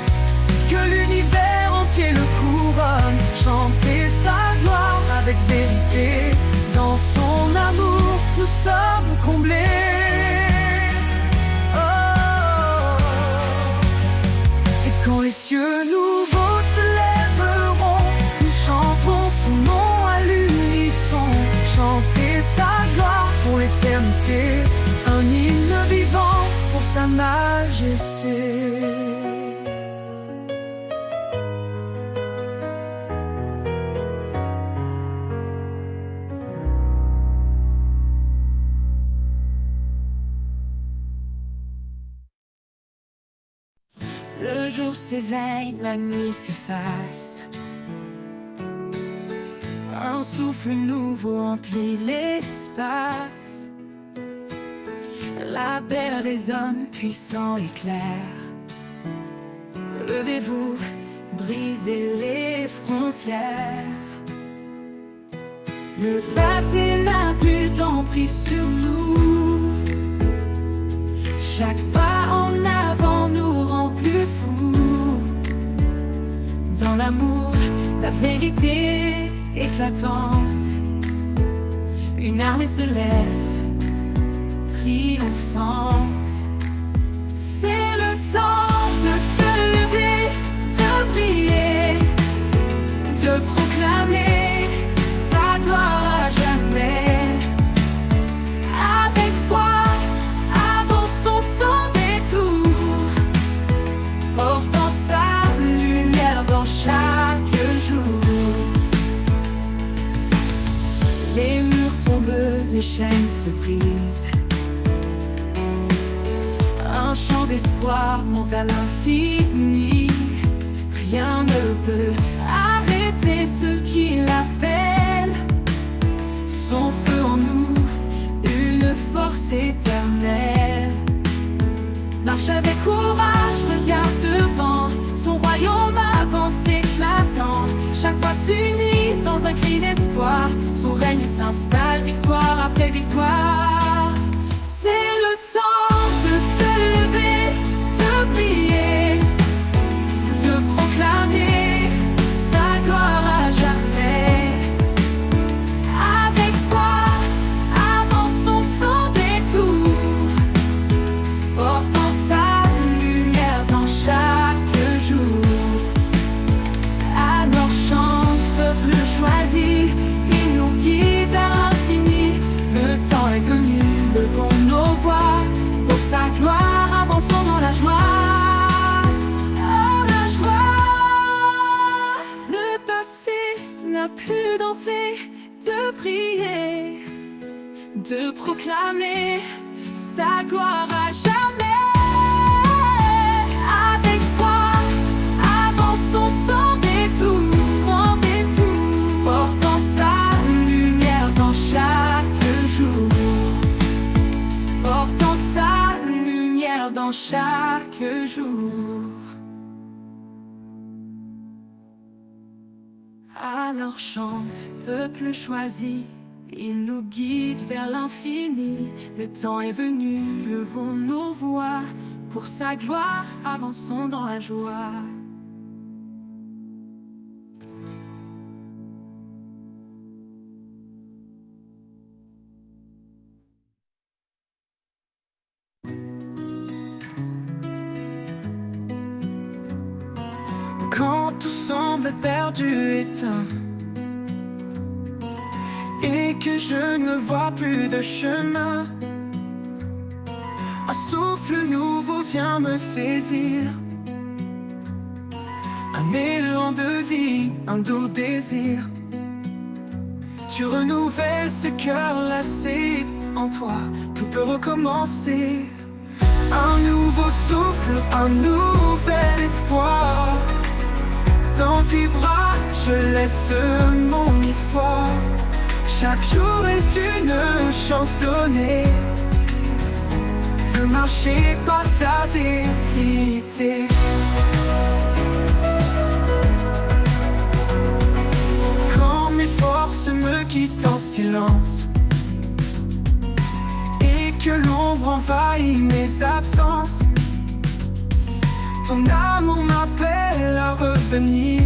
que l'univers entier le couronne. Chanter sa gloire avec vérité, dans son amour nous sommes comblés. Quand les cieux nouveaux se lèveront, nous chanterons son nom à l'unisson. Chanter sa gloire pour l'éternité, un hymne vivant pour sa majesté. Le jour s'éveille, la nuit s'efface. Un souffle nouveau emplit l'espace. L'appel résonne puissant et clair. Levez-vous, brisez les frontières. Le passé n'a plus d'emprise sur nous. Chaque pas en avant nous rend plus fous. Dans l'amour, la vérité éclatante, une armée se lève, triomphante. C'est le temps de se lever, de prier, de proclamer sa gloire à jamais. se brise. Un chant d'espoir monte à l'infini. Rien ne peut arrêter ceux qui l'appellent. Son feu en nous, une force éternelle. Marche avec courage, regarde devant. Son royaume avance éclatant. Chaque fois s'unit dans un cri d'espoir. Son règne s'installe, victoire après victoire. C'est le temps de se lever, de prier, de proclamer sa gloire à jamais. Avec foi, avançons sans détour, portant sa lumière dans chaque jour. Alors chante, peuple choisi, il nous guide vers l'infini. Le temps est venu, levons nos voix, pour sa gloire, avançons dans la joie. Oh, la joie. Le passé n'a plus d'envie de prier, de proclamer sa gloire à jamais. Avec foi, avançons sans détour, portant sa lumière dans chaque jour, portant sa lumière dans chaque jour. Alors chante, peuple choisi, il nous guide vers l'infini. Le temps est venu, levons nos voix, pour sa gloire, avançons dans la joie. Quand tout semble perdu, éteint, et que je ne vois plus de chemin, un souffle nouveau vient me saisir. Un élan de vie, un doux désir. Tu renouvelles ce cœur lassé. En toi, tout peut recommencer. Un nouveau souffle, un nouvel espoir. Dans tes bras, je laisse mon histoire. Chaque jour est une chance donnée de marcher par ta vérité. Quand mes forces me quittent en silence et que l'ombre envahit mes absences, ton amour m'appelle à revenir,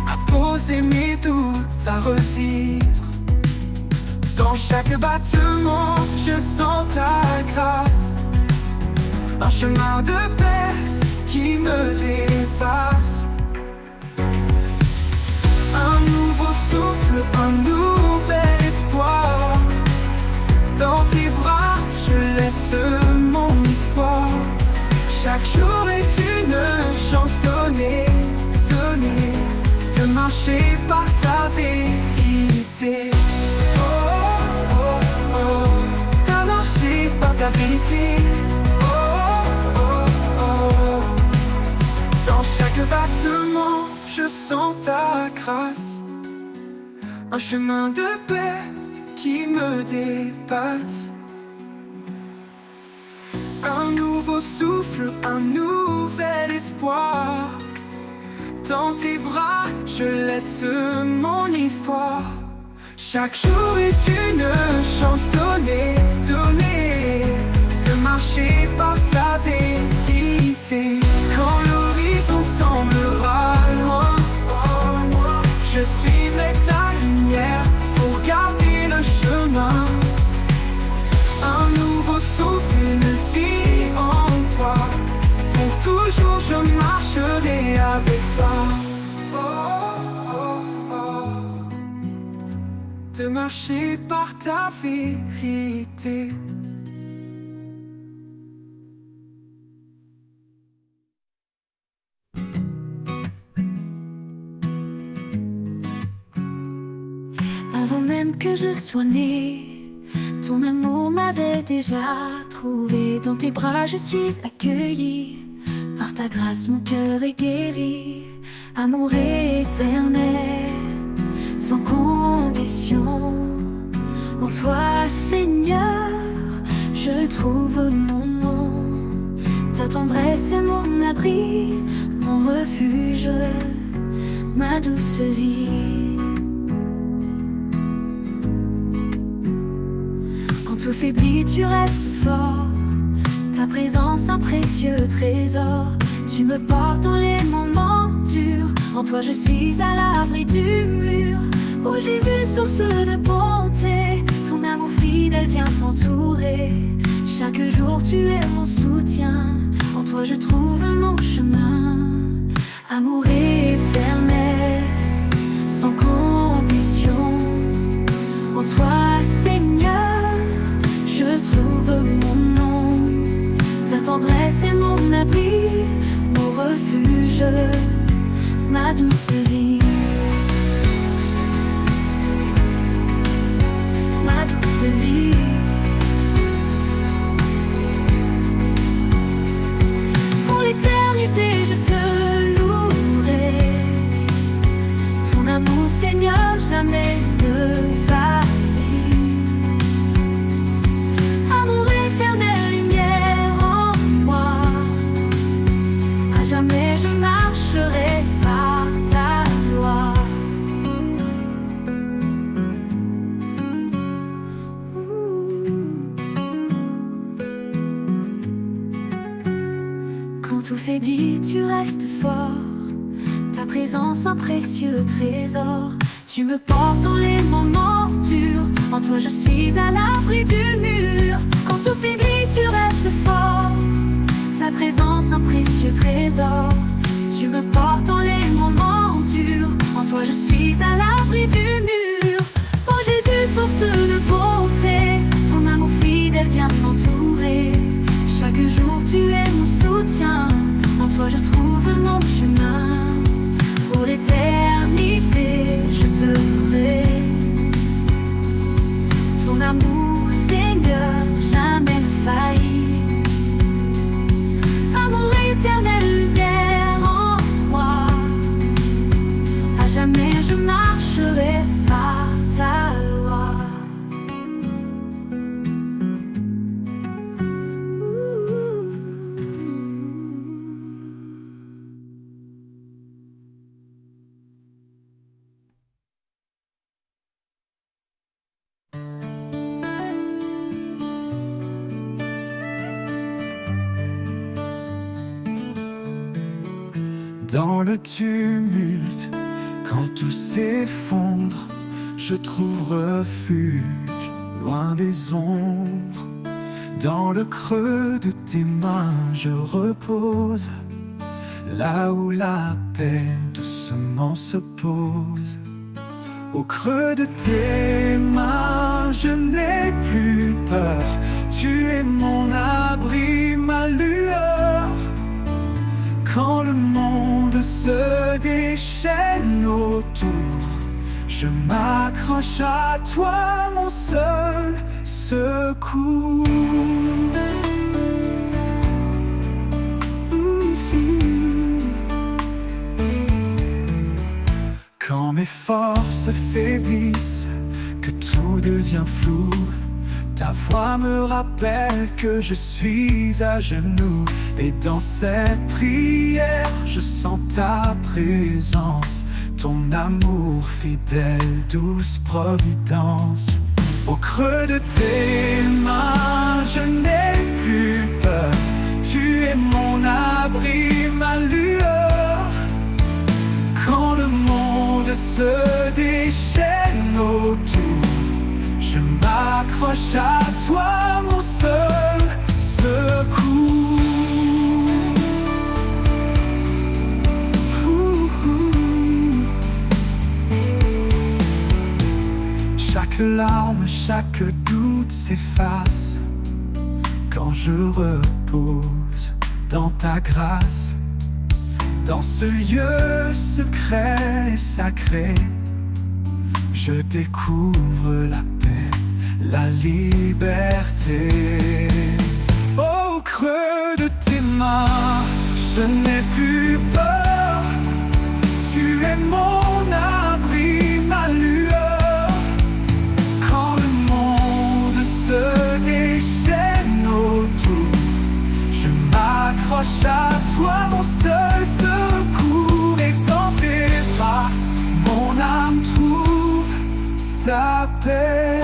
à poser mes doutes, à revivre. Dans chaque battement, je sens ta grâce. Un chemin de paix qui me dépasse. Un nouveau souffle, un nouvel espoir. Dans tes bras, je laisse mon histoire. Chaque jour est une chance donnée, donnée, de marcher par ta vérité. Oh, oh, oh, oh. De marcher par ta vérité. Oh, oh, oh. Dans chaque battement, je sens ta grâce. Un chemin de paix qui me dépasse. Un nouveau souffle, un nouvel espoir. Dans tes bras, je laisse mon histoire. Chaque jour est une chance donnée, donnée, de marcher par ta vérité. Quand l'horizon semblera loin, je suivrai ta lumière pour garder le chemin. Un nouveau souffle, une vie en toi. Pour toujours je marcherai avec toi. Oh, oh, oh. De marcher par ta vérité. Avant même que je sois née, ton amour m'avait déjà trouvé. Dans tes bras je suis accueillie, par ta grâce mon cœur est guéri. Amour éternel, sans condition, en toi Seigneur, je trouve mon nom. Ta tendresse est mon abri, mon refuge, ma douce vie. Quand tout faiblit, tu restes fort, ta présence un précieux trésor. Tu me portes dans les moments durs, en toi je suis à l'abri du mur. Oh Jésus, source de bonté, ton amour fidèle vient m'entourer. Chaque jour tu es mon soutien, en toi je trouve mon chemin. Amour éternel, sans condition, en toi Seigneur, je trouve mon nom. Ta tendresse est mon abri, mon refuge, ma douce vie. Ma douce vie. Pour l'éternité je te louerai, ton amour Seigneur jamais ne faillit. Amour éternel, lumière en moi, à jamais je marcherai par ta loi. Quand tout faiblit, tu restes fort, ta présence un précieux trésor. Tu me portes dans les moments durs, en toi je suis à l'abri du mur. Quand tout faiblit, tu restes fort, ta présence un précieux trésor. Tu me portes dans les moments durs, en toi je suis à l'abri du mur. Oh Jésus, source de bonté, ton amour fidèle vient m'entourer. Chaque jour tu es mon soutien, en toi je trouve mon chemin. Pour l'éternité je te louerai, ton amour Seigneur jamais ne faillit. Amour éternel, lumière en moi, à jamais je marcherai par ta loi. Dans le tumulte, quand tout s'effondre, je trouve refuge loin des ombres. Dans le creux de tes mains, je repose, là où la paix doucement se pose. Au creux de tes mains, je n'ai plus peur. Tu es mon abri, ma lueur. Quand le monde se déchaîne autour, je m'accroche à toi, mon seul secours. Quand mes forces faiblissent, que tout devient flou, ta voix me rappelle que je suis à genoux. Et dans cette prière, je sens ta présence, ton amour fidèle, douce providence. Au creux de tes mains, je n'ai plus peur. Tu es mon abri, ma lueur. Quand le monde se déchaîne autour, je m'accroche à toi, mon seul secours. Chaque larme, chaque doute s'efface quand je repose dans ta grâce. Dans ce lieu secret et sacré, je découvre la paix, la liberté. Au creux de tes mains, je n'ai plus peur. Tu es mon abri, ma lueur. Quand le monde se déchaîne autour, je m'accroche à toi, mon seul secours. Et dans tes bras, mon âme trouve sa paix.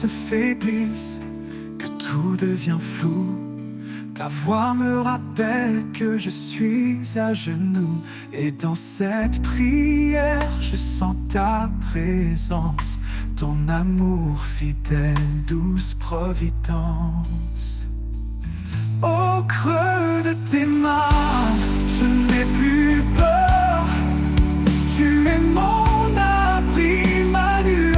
Se faiblissent, que tout devient flou, ta voix me rappelle que je suis à genoux. Et dans cette prière, je sens ta présence, ton amour fidèle, douce providence. Au creux de tes mains, je n'ai plus peur. Tu es mon abri, ma lueur.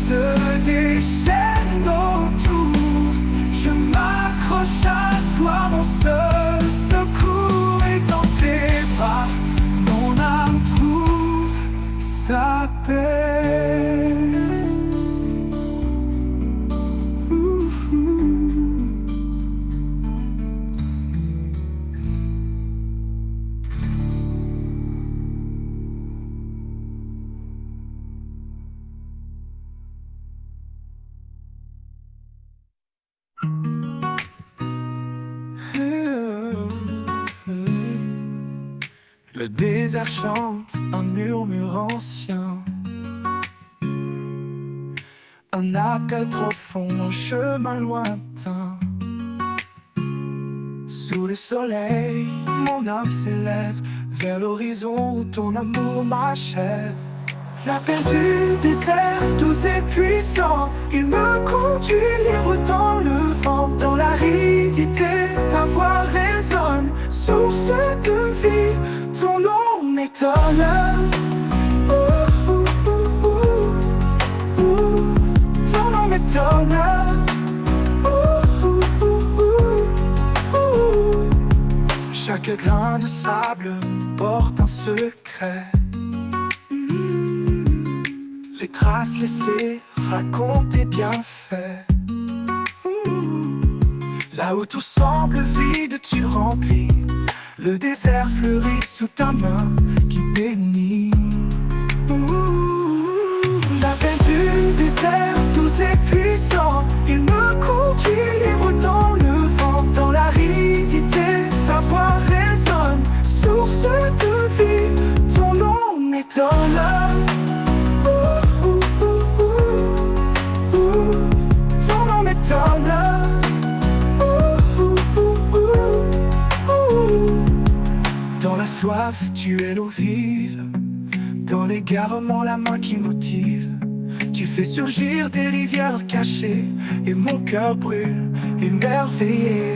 Se déchaîne autour, je m'accroche à toi, mon seul secours. Et dans tes bras, mon âme trouve sa paix. Le désert chante un murmure ancien, un appel profond, un chemin lointain. Sous le soleil, mon âme s'élève vers l'horizon où ton amour m'achève. L'appel du désert, doux et puissant, il me conduit libre dans le vent. Dans l'aridité, ta voix résonne, source de vie, ton nom m'étonne. Ton nom m'étonne. Chaque grain de sable porte un secret. Les traces laissées racontent tes bienfaits. Là où tout semble vide, tu remplis. Le désert fleurit sous ta main qui bénit. L'appel du désert, doux et puissant, il me conduit libre dans le vent. Dans l'aridité, ta voix résonne, source de vie, ton nom m'étonne. Ton nom m'étonne. Dans la soif, tu es l'eau vive. Dans l'égarement, la main qui motive. Tu fais surgir des rivières cachées, et mon cœur brûle, émerveillé.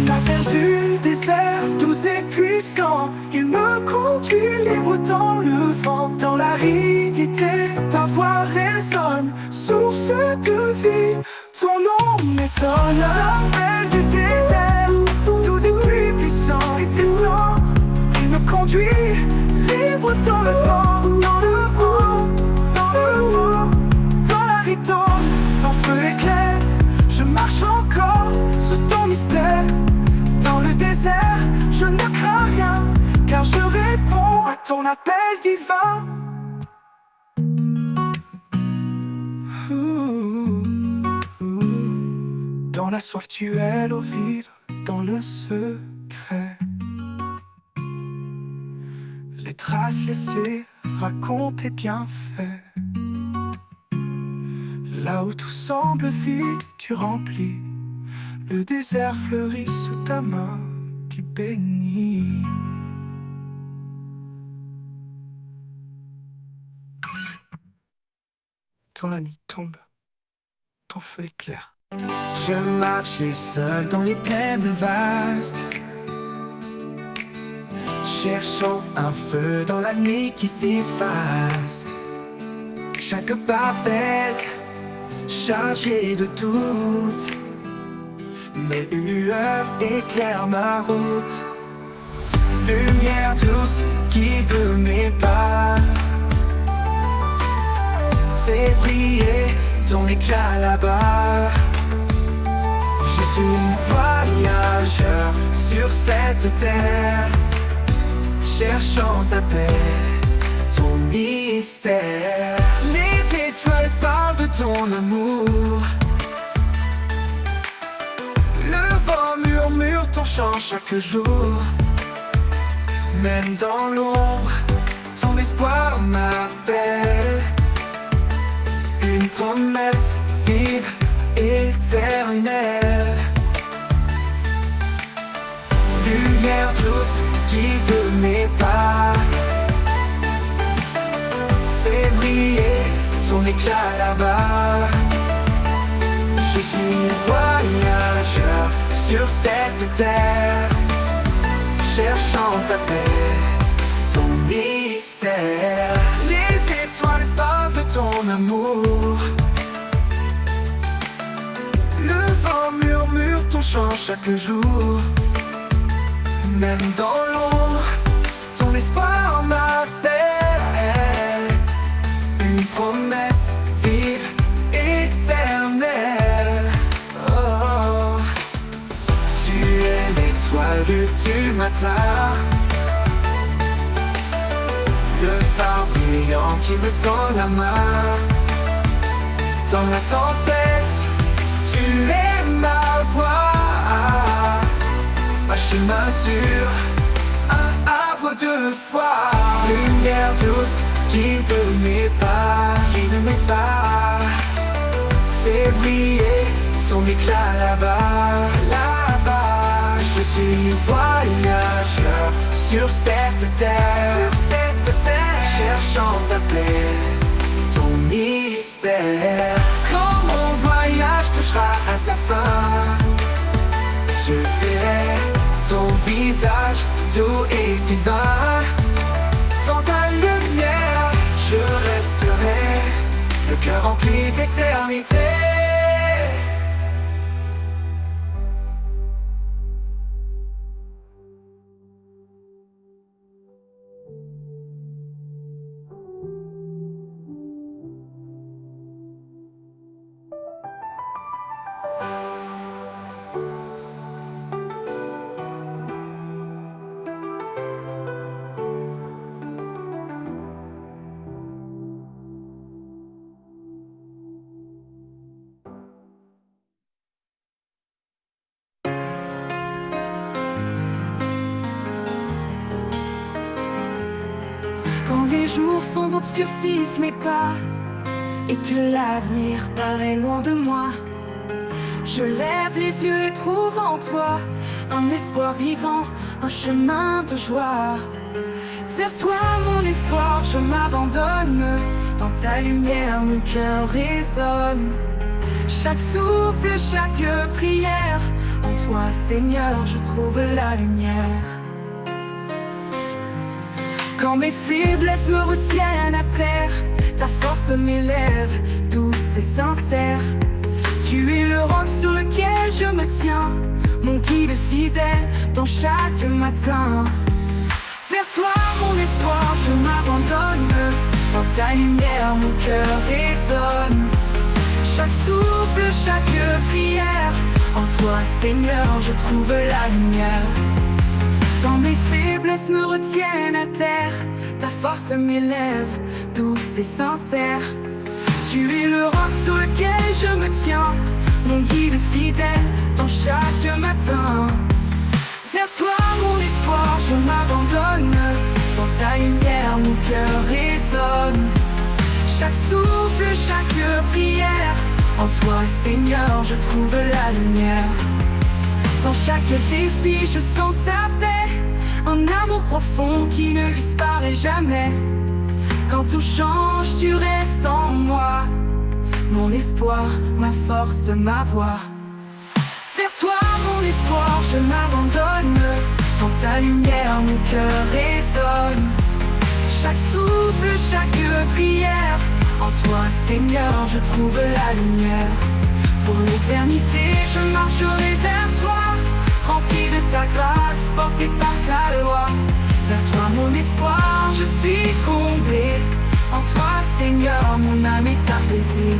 L'appel du désert, doux et puissant, il me conduit libre dans le vent. Dans l'aridité, ta voix résonne, source de vie, ton nom m'étonne. L'appel du désert, doux et puissant, il me conduit libre dans le vent. Dans le vent, dans le vent, dans l'aridité, ton feu éclaire. Je marche encore sous ton mystère. Dans le désert, je ne crains rien, car je réponds à ton appel divin. Dans la soif, tu es l'eau vive, dans le secret. Les traces laissées racontent tes bienfaits. Là où tout semble vide, tu remplis. Le désert fleurit sous ta main qui bénit. Quand la nuit tombe, ton feu éclaire. Je marchais seul dans les plaines vastes. cherchant un feu dans la nuit qui s'efface. Chaque pas pèse, chargé de doute, mais une lueur éclaire ma route. Lumière douce guide mes pas, fais briller ton éclat là-bas. Je suis voyageur sur cette terre, cherchant ta paix, ton mystère. Les étoiles parlent de ton amour, le vent murmure ton chant chaque jour. Même dans l'ombre, ton espoir m'appelle. Une promesse vive, éternelle. Lumière douce guide mes pas, fais briller ton éclat là-bas. Je suis voyageur sur cette terre, cherchant ta paix, ton mystère. Les étoiles parlent de ton amour, le vent murmure ton chant chaque jour. Même dans l'ombre, ton espoir m'appelle. Une promesse vive, éternelle. Oh, tu es l'étoile du matin, le phare brillant qui me tend la main. Dans la tempête, tu es ma voix, un chemin sûr, un havre de foi. Lumière douce guide mes pas, fais briller ton éclat là-bas, là-bas. Je suis voyageur sur cette terre, cherchant ta paix, ton mystère. Quand mon voyage touchera à sa fin, je verrai ton visage doux et divin. Dans ta lumière, je resterai, le cœur rempli d'éternité. Quand les jours sombres obscurcissent mes pas et que l'avenir paraît loin de moi, je lève les yeux et trouve en toi un espoir vivant, un chemin de joie. Vers toi mon espoir, je m'abandonne. Dans ta lumière mon cœur résonne. Chaque souffle, chaque prière, en toi Seigneur je trouve la lumière. Quand mes faiblesses me retiennent à terre, ta force m'élève, douce et sincère. Tu es le roc sur lequel je me tiens, mon guide fidèle dans chaque matin. Vers toi mon espoir, je m'abandonne. Dans ta lumière mon cœur résonne. Chaque souffle, chaque prière, en toi Seigneur je trouve la lumière. Quand mes faiblesses me retiennent à terre, ta force m'élève, douce et sincère. Tu es le roc sur lequel je me tiens, mon guide fidèle dans chaque matin. Vers toi mon espoir, je m'abandonne. Dans ta lumière mon cœur résonne. Chaque souffle, chaque prière, en toi Seigneur je trouve la lumière. Dans chaque défi je sens ta paix, un amour profond qui ne disparaît jamais. Quand tout change tu restes en moi, mon espoir, ma force, ma voix. Vers toi mon espoir je m'abandonne. Dans ta lumière, mon cœur résonne. Chaque souffle, chaque prière, en toi Seigneur je trouve la lumière. Pour l'éternité je marcherai vers toi, rempli de ta grâce, porté par ta loi. Vers toi mon espoir, je suis comblé. En toi Seigneur, mon âme est apaisée.